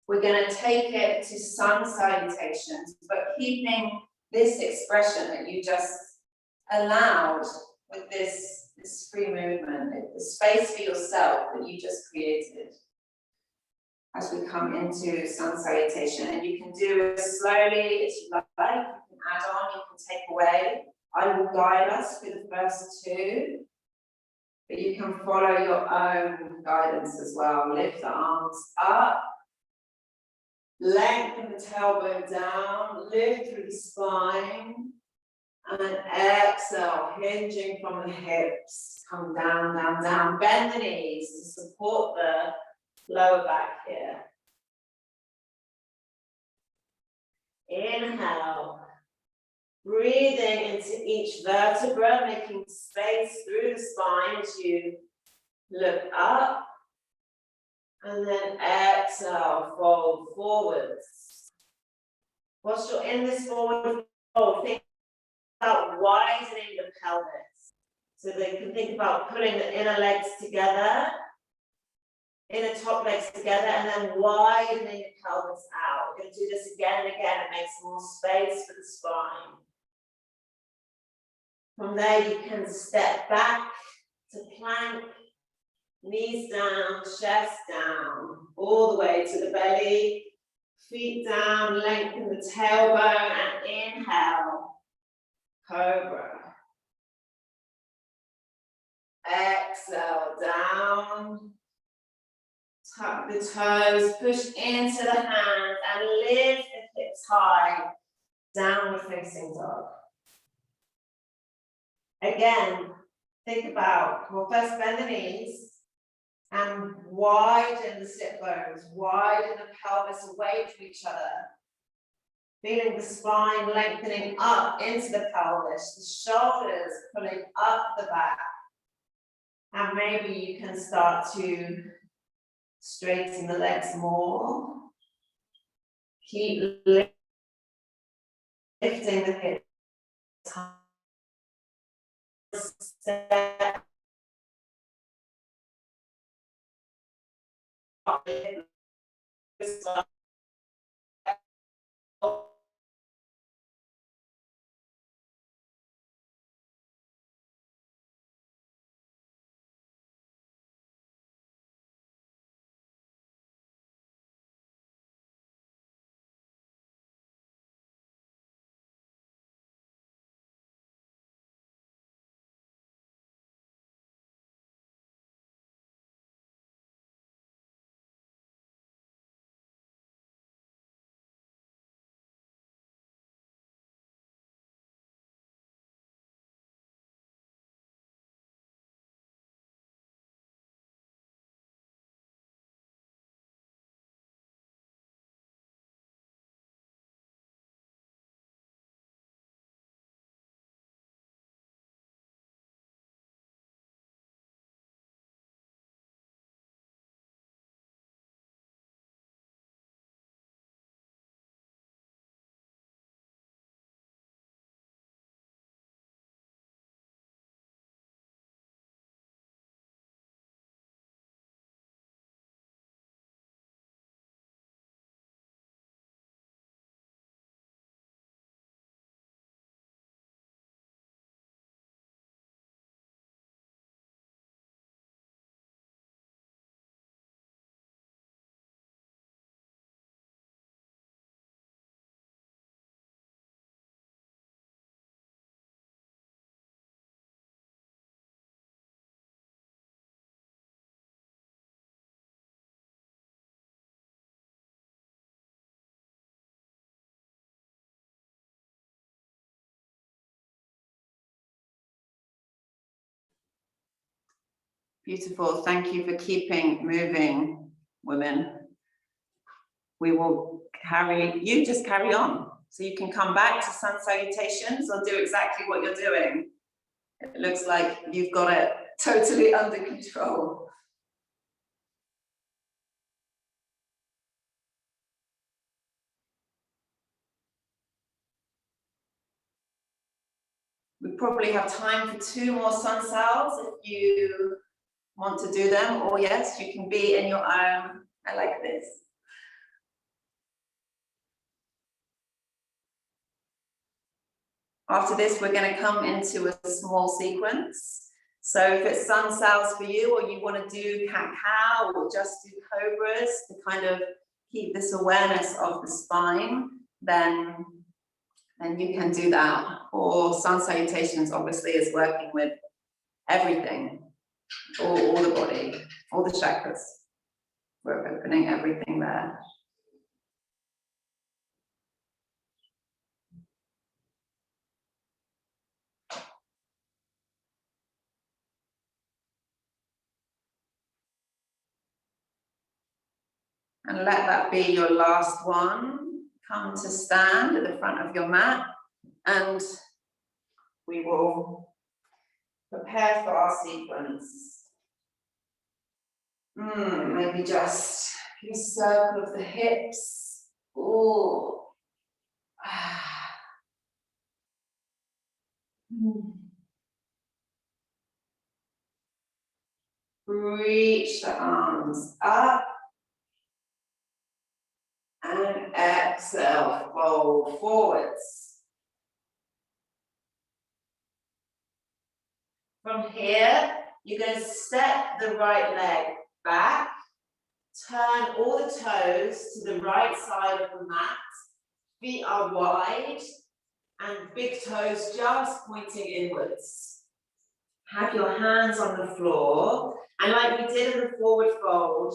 Speaker 1: We're going to take it to sun salutations, but keeping this expression that you just allowed with this free movement, the space for yourself that you just created. As we come into sun salutation, and you can do it slowly as you like, you can add on, you can take away. I will guide us through the first two, but you can follow your own guidance as well. Lift the arms up, lengthen the tailbone down, lift through the spine, and exhale, hinging from the hips. Come down, down, down. Bend the knees to support the lower back here. Inhale, breathing into each vertebra, making space through the spine as you look up. And then exhale, fold forwards. Whilst you're in this forward fold, think about widening the pelvis. So that you can think about pulling the inner legs together, inner top legs together, and then widening the pelvis out. We're going to do this again and again. It makes more space for the spine. From there, you can step back to plank, knees down, chest down, all the way to the belly, feet down, lengthen the tailbone, and inhale, cobra. Exhale, down. Tuck the toes, push into the hands, and lift the hips high, downward facing dog. Again, think about, well, first bend the knees and widen the sit bones, widen the pelvis away from each other. Feeling the spine lengthening up into the pelvis, the shoulders pulling up the back. And maybe you can start to straighten the legs more. Keep lifting the hips. Step up. Beautiful. Thank you for keeping moving, women. We will just carry on. So you can come back to sun salutations or do exactly what you're doing. It looks like you've got it totally under control. We probably have time for 2 more sun sals if you want to do them, or yes, you can be in your own. I like this. After this, we're going to come into a small sequence. So if it's sun sals for you, or you want to do cat-cow, or just do cobras to kind of keep this awareness of the spine, then you can do that. Or sun salutations obviously is working with everything, all the body, all the chakras. We're opening everything there. And let that be your last one. Come to stand at the front of your mat, and we will prepare for our sequence. Maybe just a circle of the hips. Ooh. Reach the arms up. And exhale, fold forwards. From here, you're going to step the right leg back, turn all the toes to the right side of the mat, feet are wide, and big toes just pointing inwards. Have your hands on the floor, and like we did in the forward fold,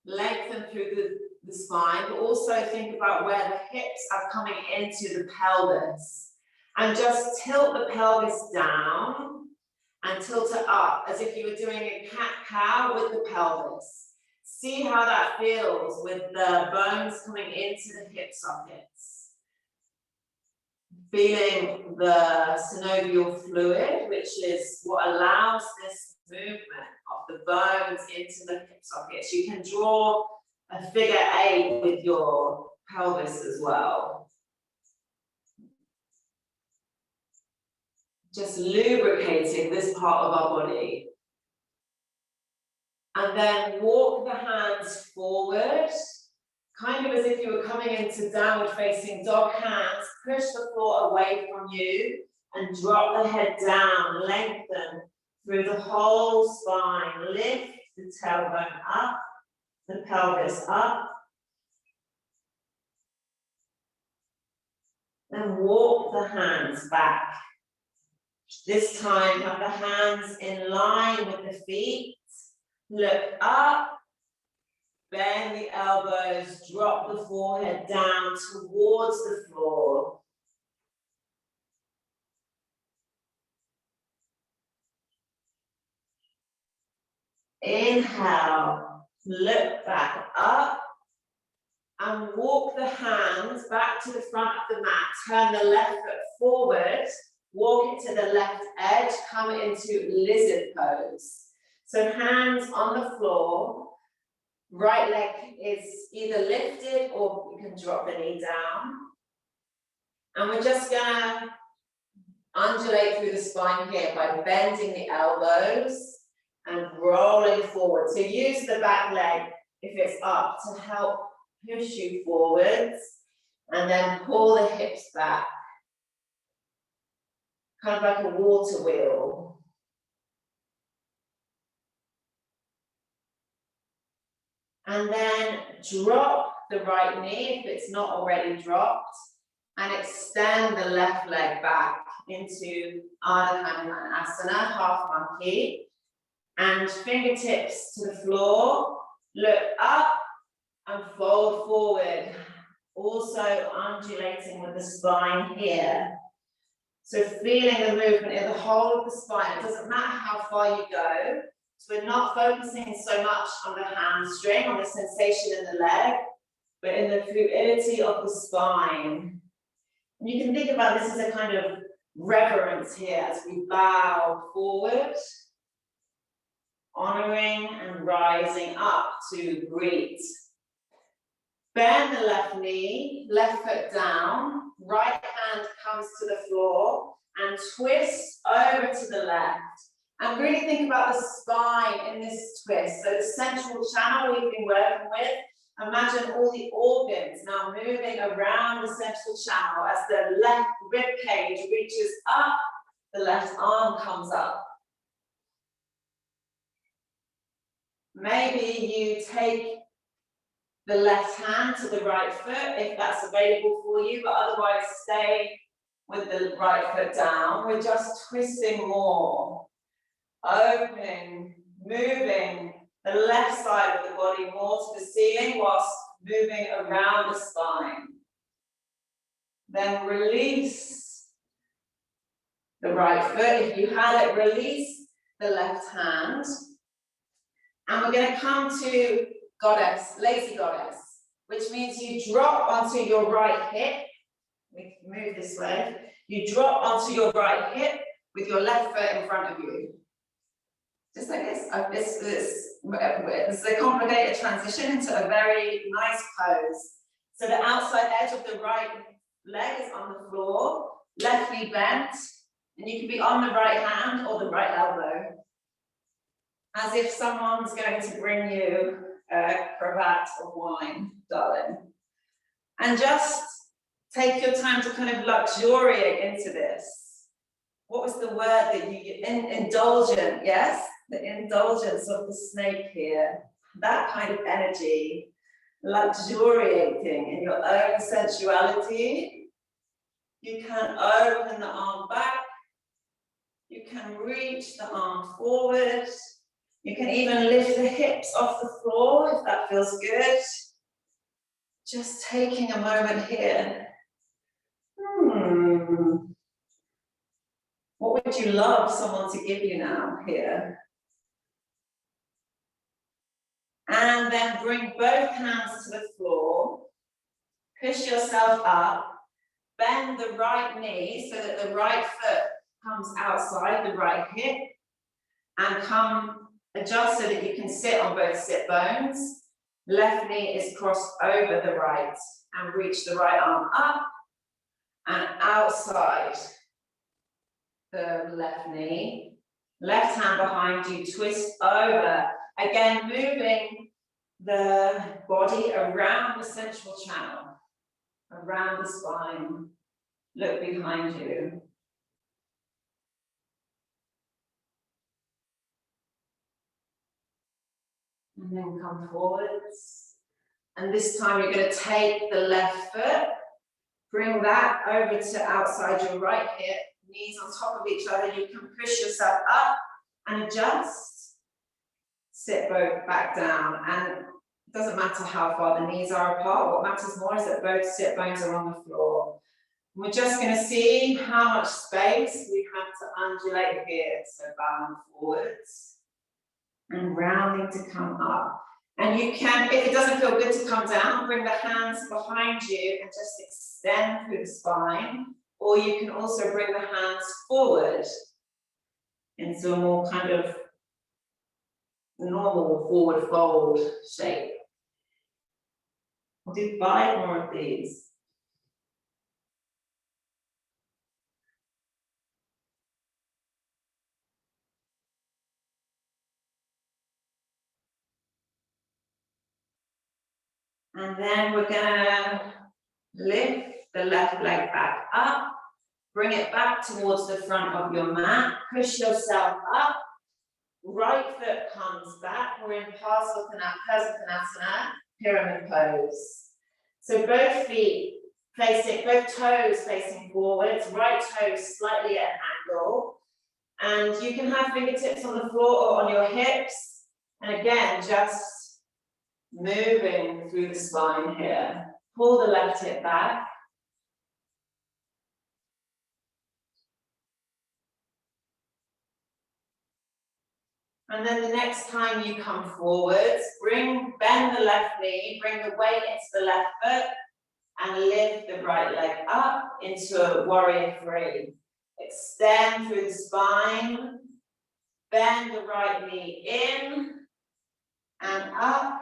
Speaker 1: lengthen through the spine, but also think about where the hips are coming into the pelvis. And just tilt the pelvis down and tilt it up as if you were doing a cat-cow with the pelvis. See how that feels with the bones coming into the hip sockets. Feeling the synovial fluid, which is what allows this movement of the bones into the hip sockets. You can draw a figure 8 with your pelvis as well. Just lubricating this part of our body. And then walk the hands forward, kind of as if you were coming into downward facing dog. Hands, push the floor away from you and drop the head down, lengthen through the whole spine. Lift the tailbone up, the pelvis up. Then walk the hands back. This time, have the hands in line with the feet. Look up, bend the elbows, drop the forehead down towards the floor. Inhale, look back up, and walk the hands back to the front of the mat. Turn the left foot forward, walk it to the left edge, come into lizard pose. So hands on the floor, right leg is either lifted or you can drop the knee down. And we're just gonna undulate through the spine here by bending the elbows and rolling forward. So use the back leg if it's up to help push you forwards, and then pull the hips back. Kind of like a water wheel. And then drop the right knee if it's not already dropped, and extend the left leg back into Ardha Hanumanasana, half monkey. And fingertips to the floor, look up and fold forward. Also undulating with the spine here. So feeling the movement in the whole of the spine. It doesn't matter how far you go,
Speaker 3: So we're not focusing so much on the hamstring, on the sensation in the leg, but in the fluidity of the spine. And you can think about this as a kind of reverence here as we bow forward, honoring and rising up to greet. Bend the left knee, left foot down, right hand comes to the floor and twist over to the left. And really think about the spine in this twist. So the central channel we've been working with, imagine all the organs now moving around the central channel as the left rib cage reaches up, the left arm comes up. Maybe you take the left hand to the right foot if that's available for you, but otherwise stay with the right foot down. We're just twisting more, opening, moving the left side of the body more to the ceiling whilst moving around the spine. Then release the right foot. If you had it, release the left hand. And we're going to come to goddess, lazy goddess, which means you drop onto your right hip. We can move this way. You drop onto your right hip with your left foot in front of you. Just like this. It's a complicated transition into a very nice pose. So the outside edge of the right leg is on the floor, left knee bent, and you can be on the right hand or the right elbow. As if someone's going to bring you a cravat of wine, darling. And just take your time to kind of luxuriate into this. What was the word that you, indulgent, yes? The indulgence of the snake here. That kind of energy, luxuriating in your own sensuality. You can open the arm back. You can reach the arm forward. You can even lift the hips off the floor if that feels good. Just taking a moment here. What would you love someone to give you now here? And then bring both hands to the floor. Push yourself up. Bend the right knee so that the right foot comes outside the right hip. And adjust so that you can sit on both sit bones. Left knee is crossed over the right and reach the right arm up and outside the left knee. Left hand behind you, twist over. Again, moving the body around the central channel, around the spine. Look behind you. And then come forwards. And this time you're going to take the left foot, bring that over to outside your right hip, knees on top of each other. You can push yourself up and adjust. Sit both back down. And it doesn't matter how far the knees are apart. What matters more is that both sit bones are on the floor. We're just going to see how much space we have to undulate here. So bowing forwards. And rounding to come up. And you can, if it doesn't feel good to come down, bring the hands behind you and just extend through the spine. Or you can also bring the hands forward into a more kind of normal forward fold shape. I'll do 5 more of these. And then we're gonna lift the left leg back up, bring it back towards the front of your mat, push yourself up, right foot comes back, we're in Parsvakonasana, pyramid pose. So both feet facing, both toes facing forwards, right toes slightly at an angle, and you can have fingertips on the floor or on your hips, and again, just moving through the spine here. Pull the left hip back. And then the next time you come forwards, bend the left knee, bring the weight into the left foot, and lift the right leg up into a warrior three. Extend through the spine, bend the right knee in and up.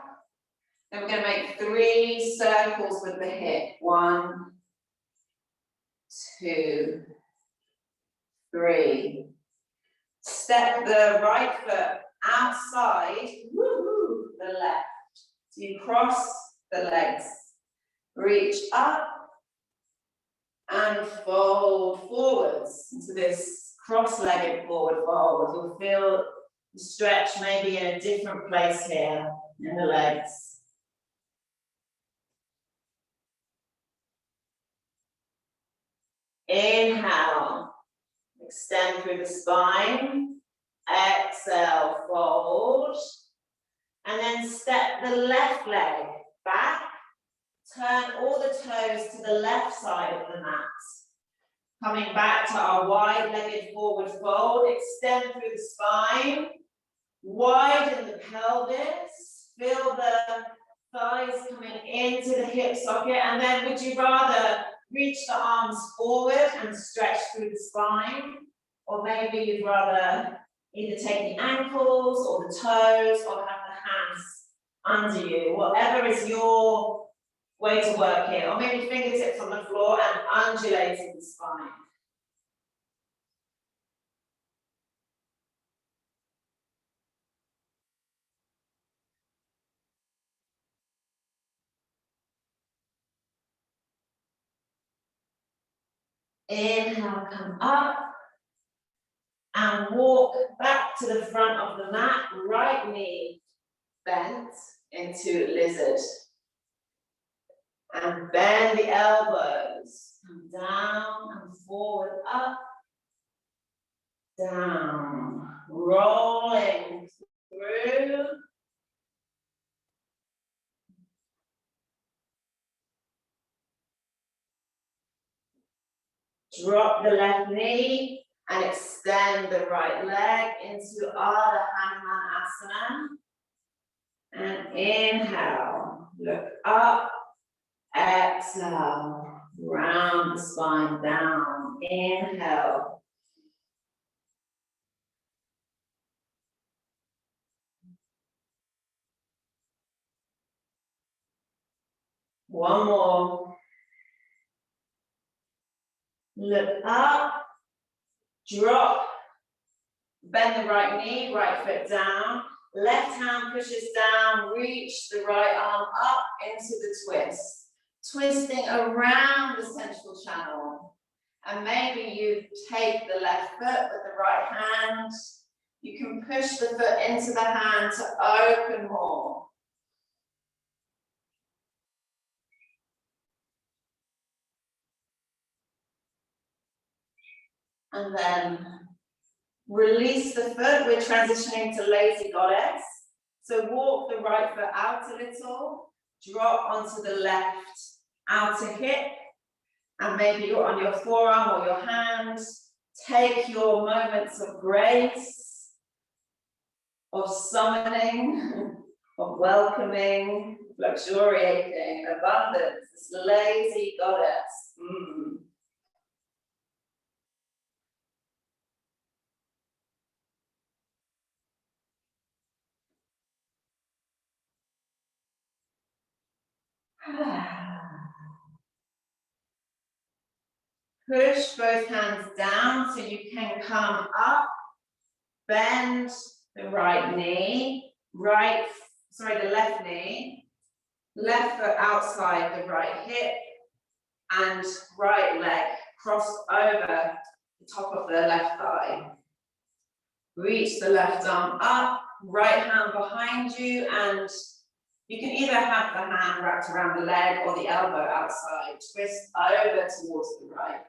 Speaker 3: Then we're going to make 3 circles with the hip. 1, 2, 3. Step the right foot outside, the left. So you cross the legs, reach up and fold forwards into this cross-legged forward fold. You'll feel the stretch maybe in a different place here in the legs. Inhale, extend through the spine. Exhale, fold. And then step the left leg back. Turn all the toes to the left side of the mat. Coming back to our wide-legged forward fold. Extend through the spine. Widen the pelvis. Feel the thighs coming into the hip socket. And then would you rather reach the arms forward and stretch through the spine? Or maybe you'd rather either take the ankles or the toes or have the hands under you. Whatever is your way to work here. Or maybe fingertips on the floor and undulating the spine. Inhale, come up and walk back to the front of the mat, right knee bent into lizard. And bend the elbows, come down and forward, up, down, rolling through. Drop the left knee and extend the right leg into Ardha Hanumanasana. And inhale, look up, exhale, round the spine down, inhale. One more. Look up, drop, bend the right knee, right foot down, left hand pushes down, reach the right arm up into the twist, twisting around the central channel. And maybe you take the left foot with the right hand, you can push the foot into the hand to open more. And then release the foot. We're transitioning to lazy goddess. So walk the right foot out a little, drop onto the left outer hip, and maybe you're on your forearm or your hand. Take your moments of grace, of summoning, of welcoming, luxuriating, abundance, this lazy goddess. Push both hands down so you can come up, bend the right knee, the left knee, left foot outside the right hip, and right leg crossed over the top of the left thigh. Reach the left arm up, right hand behind you, and you can either have the hand wrapped around the leg or the elbow outside. Twist over towards the right.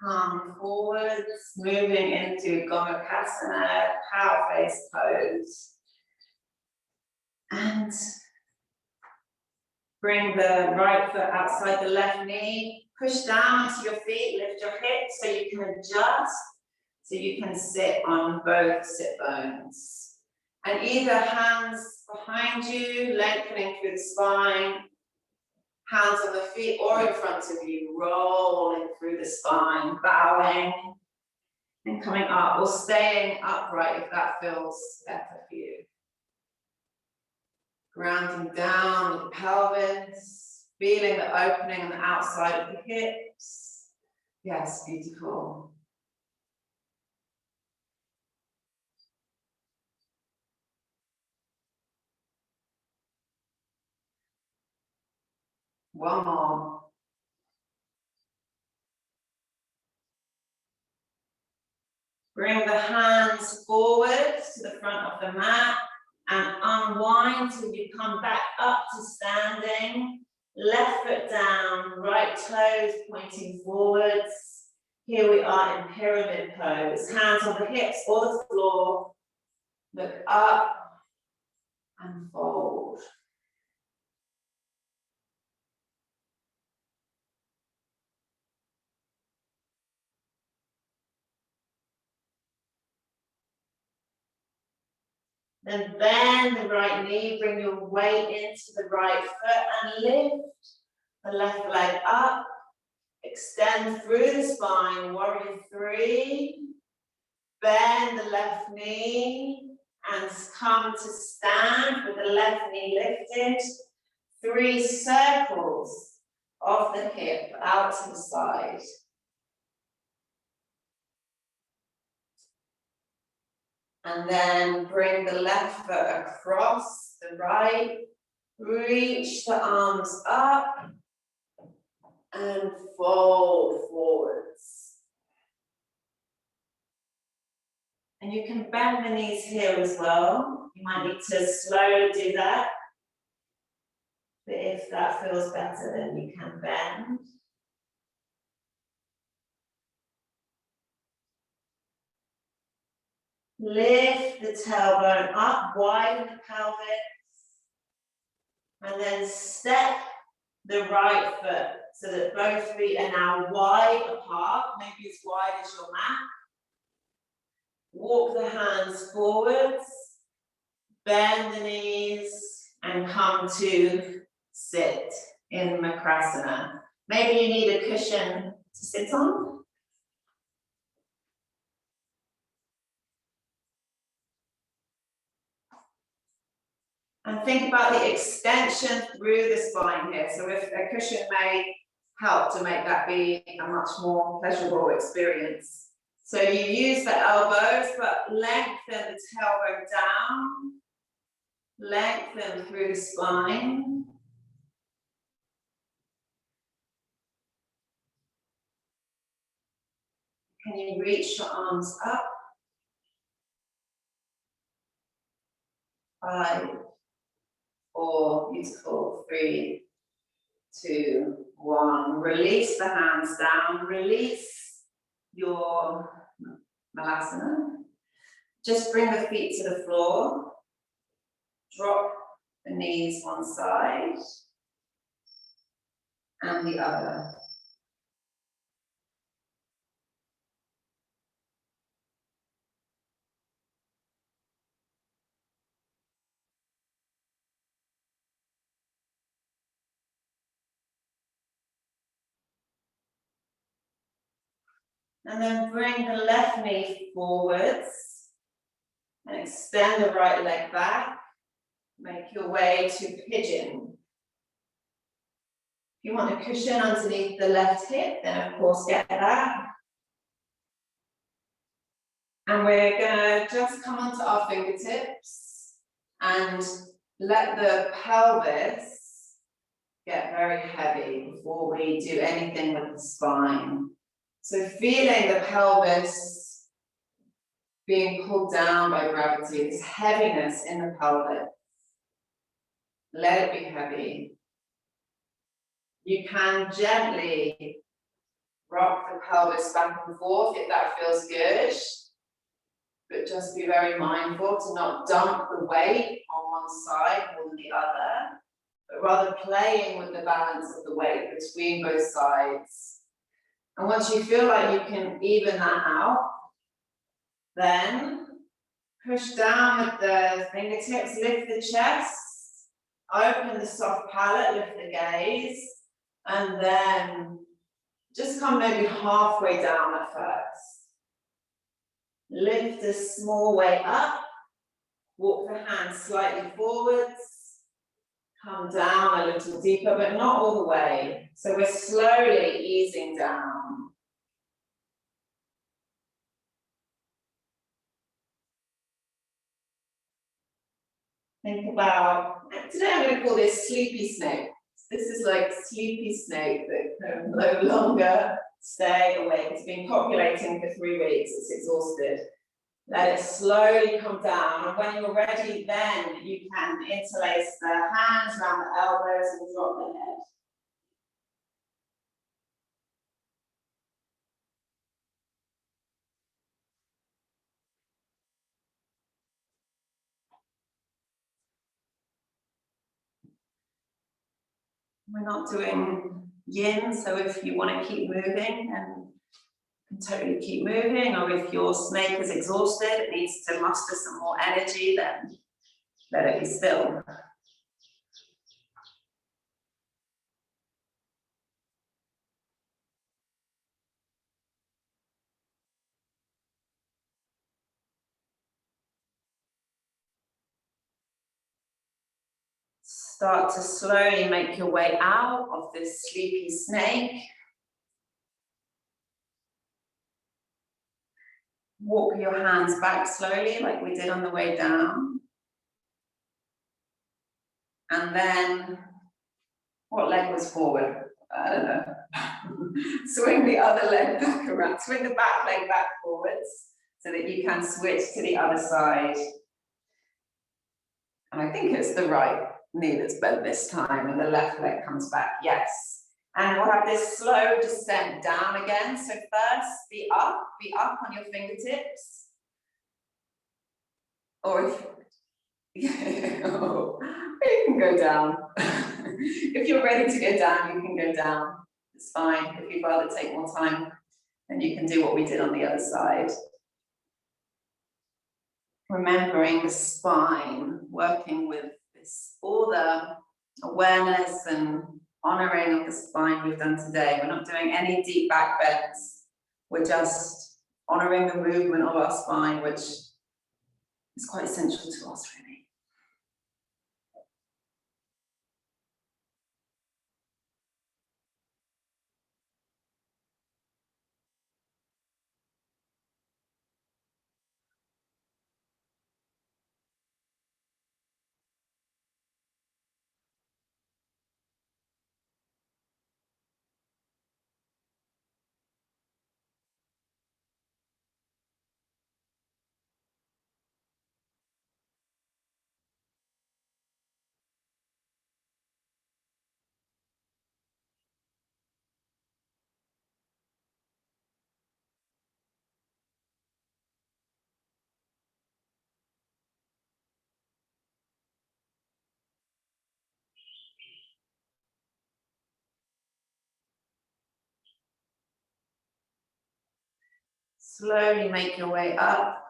Speaker 3: Palm forwards, moving into Gomukhasana, cow face pose. And Bring the right foot outside the left knee. Push down onto your feet, lift your hips so you can adjust, so you can sit on both sit bones. And either hands behind you, lengthening through the spine, hands on the feet or in front of you, rolling through the spine, bowing and coming up, or staying upright if that feels better for you. Grounding down with the pelvis, feeling the opening on the outside of the hips. Yes, beautiful. One more. Bring the hands forward to the front of the mat and unwind till you come back up to standing. Left foot down, right toes pointing forwards. Here we are in pyramid pose. Hands on the hips or the floor. Look up and fold. Then bend the right knee, bring your weight into the right foot and lift the left leg up. Extend through the spine, warrior three. Bend the left knee and come to stand with the left knee lifted. 3 circles of the hip out to the side. And then bring the left foot across the right. Reach the arms up and fold forwards. And you can bend the knees here as well. You might need to slowly do that. But if that feels better, then you can bend. Lift the tailbone up, widen the pelvis. And then step the right foot so that both feet are now wide apart, maybe as wide as your mat. Walk the hands forwards, bend the knees, and come to sit in Makrasana. Maybe you need a cushion to sit on. And think about the extension through the spine here. So if a cushion may help to make that be a much more pleasurable experience. So you use the elbows, but lengthen the tailbone down. Lengthen through the spine. Can you reach your arms up? 5, 4, beautiful, 3, 2, 1. Release the hands down, release your Malasana. Just bring the feet to the floor. Drop the knees one side and the other. And then bring the left knee forwards and extend the right leg back. Make your way to pigeon. If you want a cushion underneath the left hip, then of course get that. And we're gonna just come onto our fingertips and let the pelvis get very heavy before we do anything with the spine. So feeling the pelvis being pulled down by gravity, this heaviness in the pelvis. Let it be heavy. You can gently rock the pelvis back and forth if that feels good, but just be very mindful to not dump the weight on one side more than the other, but rather playing with the balance of the weight between both sides. And once you feel like you can even that out, then push down with the fingertips, lift the chest, open the soft palate, lift the gaze, and then just come maybe halfway down at first. Lift a small way up, walk the hands slightly forwards, come down a little deeper, but not all the way. So we're slowly easing down. Think about, today I'm going to call this sleepy snake. This is like sleepy snake that can no longer stay awake. It's been populating for 3 weeks, it's exhausted. Let it slowly come down, and when you're ready, then you can interlace the hands around the elbows and drop the head. We're not doing yin, so if you want to keep moving, and totally keep moving, or if your snake is exhausted, it needs to muster some more energy, then let it be still. Start to slowly make your way out of this sleepy snake. Walk your hands back slowly like we did on the way down. And then, what leg was forward? I don't know. Swing the other leg back around, swing the back leg back forwards so that you can switch to the other side. And I think it's the right knee that's bent this time, and the left leg comes back, yes. And we'll have this slow descent down again. So first, be up on your fingertips. Or if, you can go down. If you're ready to go down, you can go down. It's fine. If you'd rather take more time, then you can do what we did on the other side. Remembering the spine, working with this, all the awareness and honoring of the spine we've done today. We're not doing any deep back bends. We're just honoring the movement of our spine, which is quite essential to us, really. Slowly make your way up.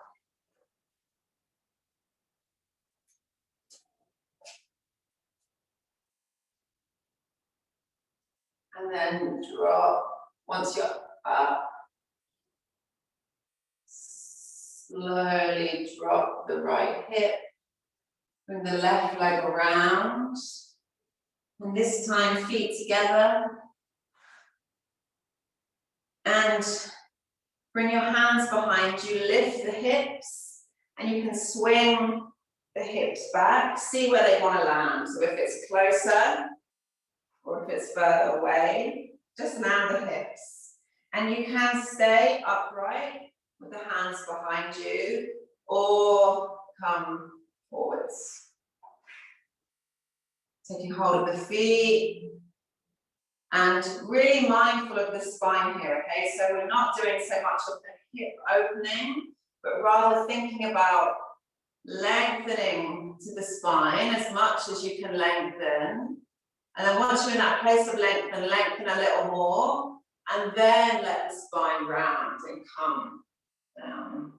Speaker 3: And then drop. Once you're up, slowly drop the right hip. Bring the left leg around. And this time, feet together. And bring your hands behind you, lift the hips, and you can swing the hips back. See where they want to land. So if it's closer, or if it's further away, just land the hips. And you can stay upright with the hands behind you, or come forwards. Taking hold of the feet, and really mindful of the spine here, okay? So we're not doing so much of the hip opening, but rather thinking about lengthening to the spine as much as you can lengthen, And then once you're in that place of lengthen a little more, and then let the spine round and come down.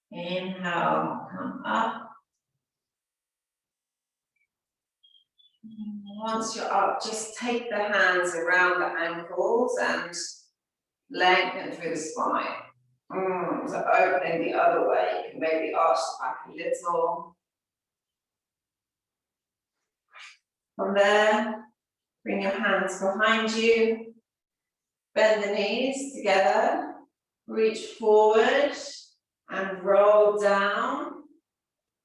Speaker 3: Inhale, come up. Once you're up, just take the hands around the ankles and lengthen through the spine. So opening the other way, you can maybe arch the back a little. From there, bring your hands behind you. Bend the knees together. Reach forward and roll down.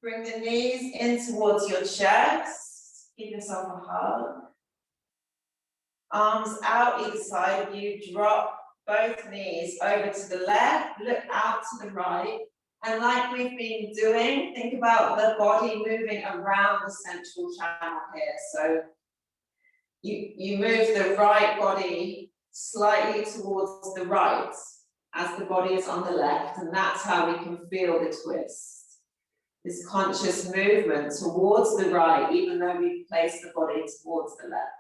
Speaker 3: Bring the knees in towards your chest. Give yourself a hug. Arms out either side of you. Drop both knees over to the left. Look out to the right. And like we've been doing, think about the body moving around the central channel here. So you move the right body slightly towards the right as the body is on the left, and that's how we can feel the twist. This conscious movement towards the right, even though we've placed the body towards the left.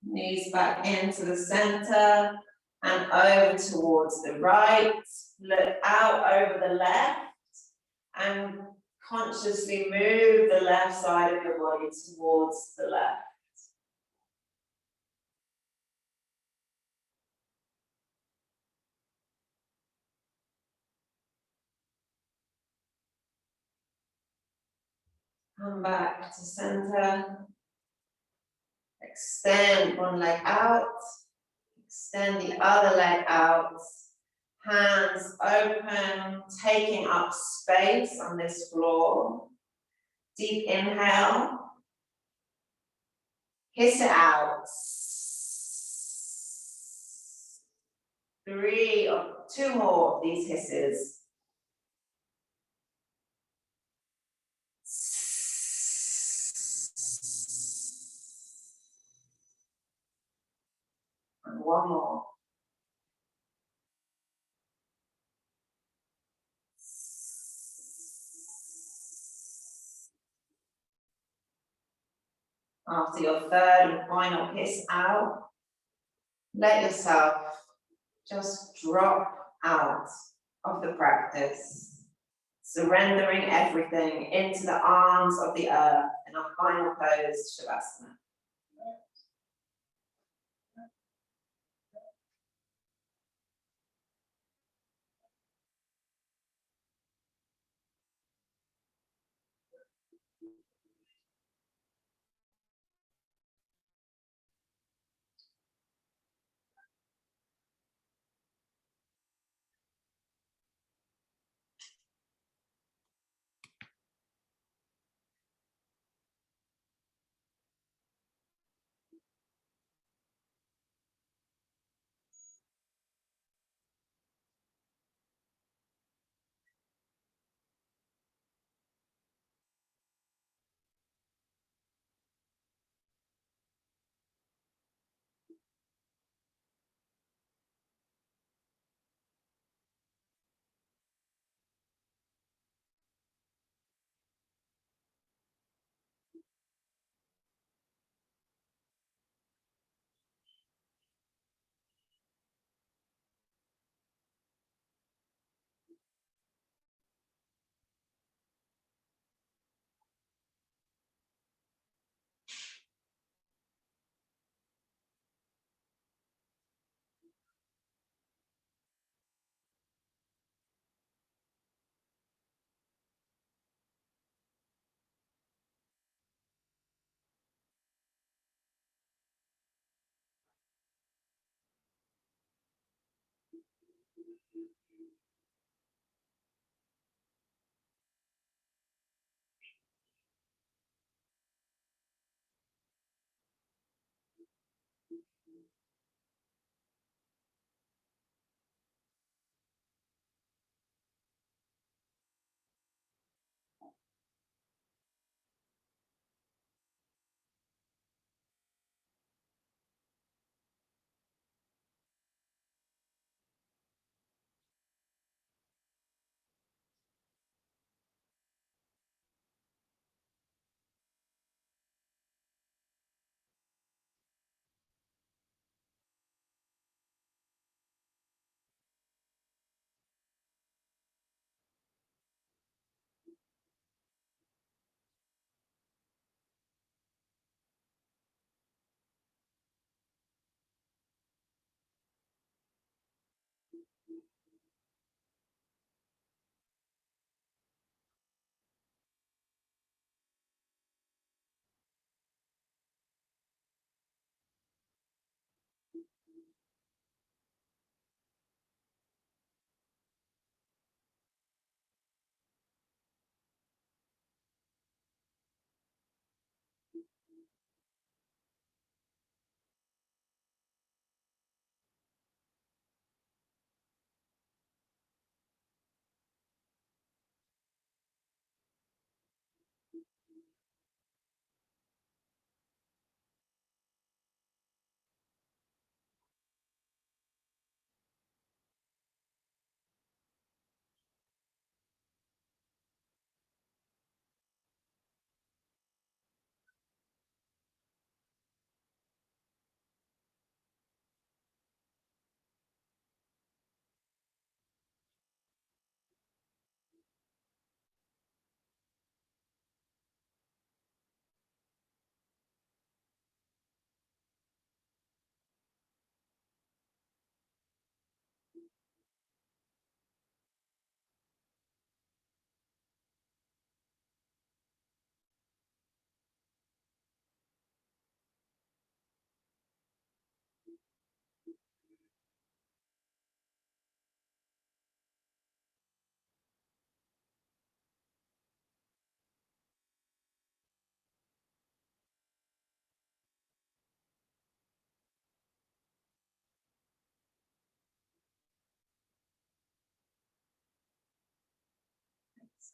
Speaker 3: Knees back into the center and over towards the right. Look out over the left and consciously move the left side of your body towards the left. Come back to center. Extend one leg out. Extend the other leg out. Hands open, taking up space on this floor. Deep inhale. Hiss it out. 3 or 2 more of these hisses. And 1 more. After your third and final hiss out, let yourself just drop out of the practice, surrendering everything into the arms of the earth in our final pose, Shavasana.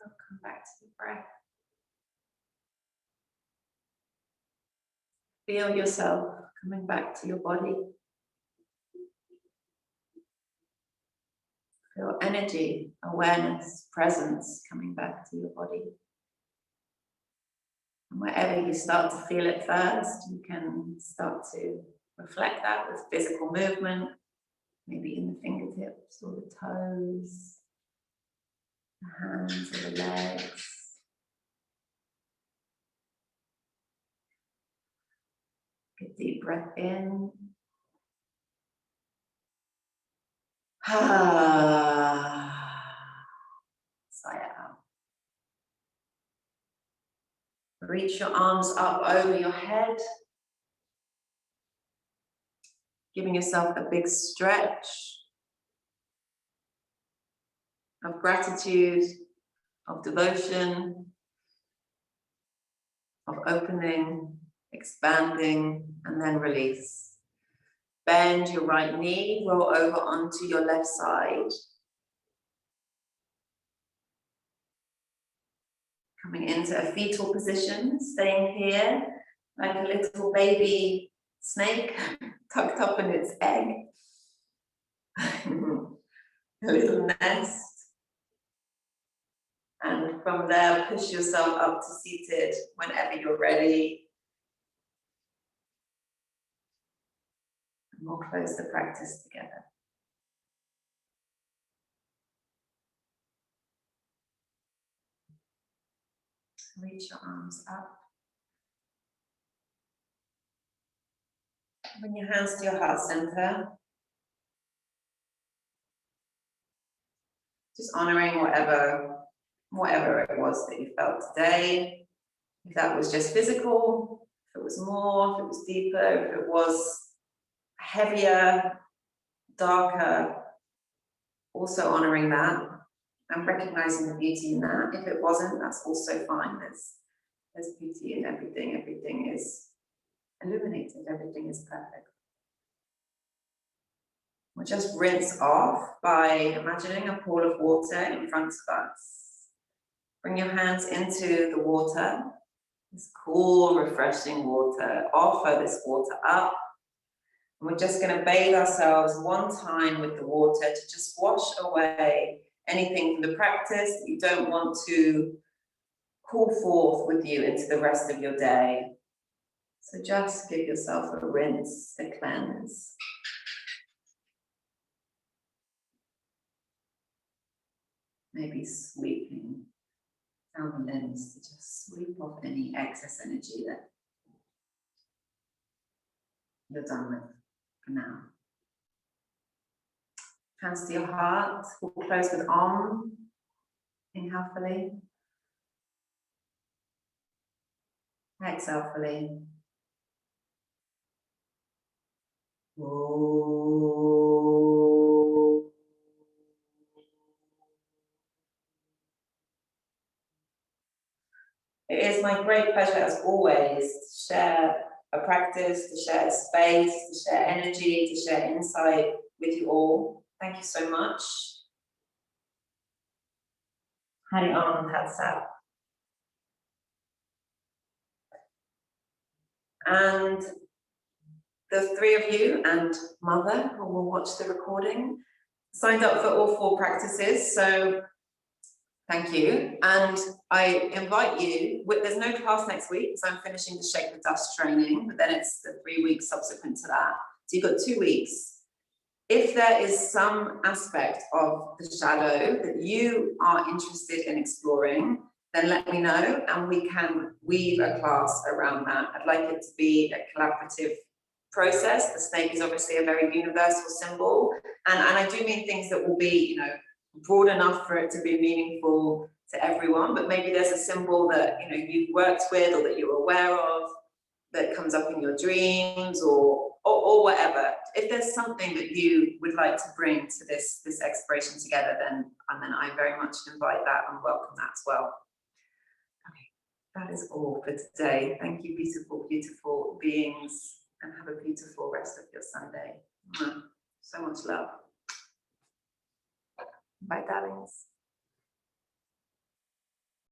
Speaker 1: yourself come back to the breath. Feel yourself coming back to your body. Feel energy, awareness, presence coming back to your body. And wherever you start to feel it first, you can start to reflect that with physical movement, maybe in the fingertips or the toes, the hands or the legs. Good deep breath in. Sigh it out. Reach your arms up over your head, giving yourself a big stretch of gratitude, of devotion, of opening, expanding, and then release. Bend your right knee, roll over onto your left side. Coming into a fetal position, staying here like a little baby snake tucked up in its egg. A little nest. And from there, push yourself up to seated whenever you're ready. And we'll close the practice together. Reach your arms up. Bring your hands to your heart center. Just honoring whatever it was that you felt today. If that was just physical, if it was more, if it was deeper, if it was heavier, darker, also honoring that and recognizing the beauty in that. If it wasn't, that's also fine. There's beauty in everything. Everything is illuminated. Everything is perfect. We'll just rinse off by imagining a pool of water in front of us. Bring your hands into the water, this cool, refreshing water. Offer this water up. And we're just going to bathe ourselves one time with the water to just wash away anything from the practice that you don't want to call forth with you into the rest of your day. So just give yourself a rinse, a cleanse. Maybe sweeping down the limbs to just sweep off any excess energy that you're done with for now. Hands to your heart, we'll close with Om. Inhale fully. Exhale fully. It is my great pleasure, as always, to share a practice, to share a space, to share energy, to share insight with you all. Thank you so much. Hari Om Tat Sat. And the three of you and Mother, who will watch the recording, signed up for all 4 practices, so thank you. And I invite you, there's no class next week because I'm finishing the Shake the Dust training, but then it's the 3 weeks subsequent to that. So you've got 2 weeks. If there is some aspect of the shadow that you are interested in exploring, then let me know and we can weave a class around that. I'd like it to be a collaborative process. The snake is obviously a very universal symbol. And I do mean things that will be, broad enough for it to be meaningful to everyone, but maybe there's a symbol that, you've worked with or that you're aware of that comes up in your dreams or whatever. If there's something that you would like to bring to this exploration together, then I very much invite that and welcome that as well. Okay, that is all for today. Thank you, beautiful, beautiful beings, and have a beautiful rest of your Sunday. So much love. Bye, darlings.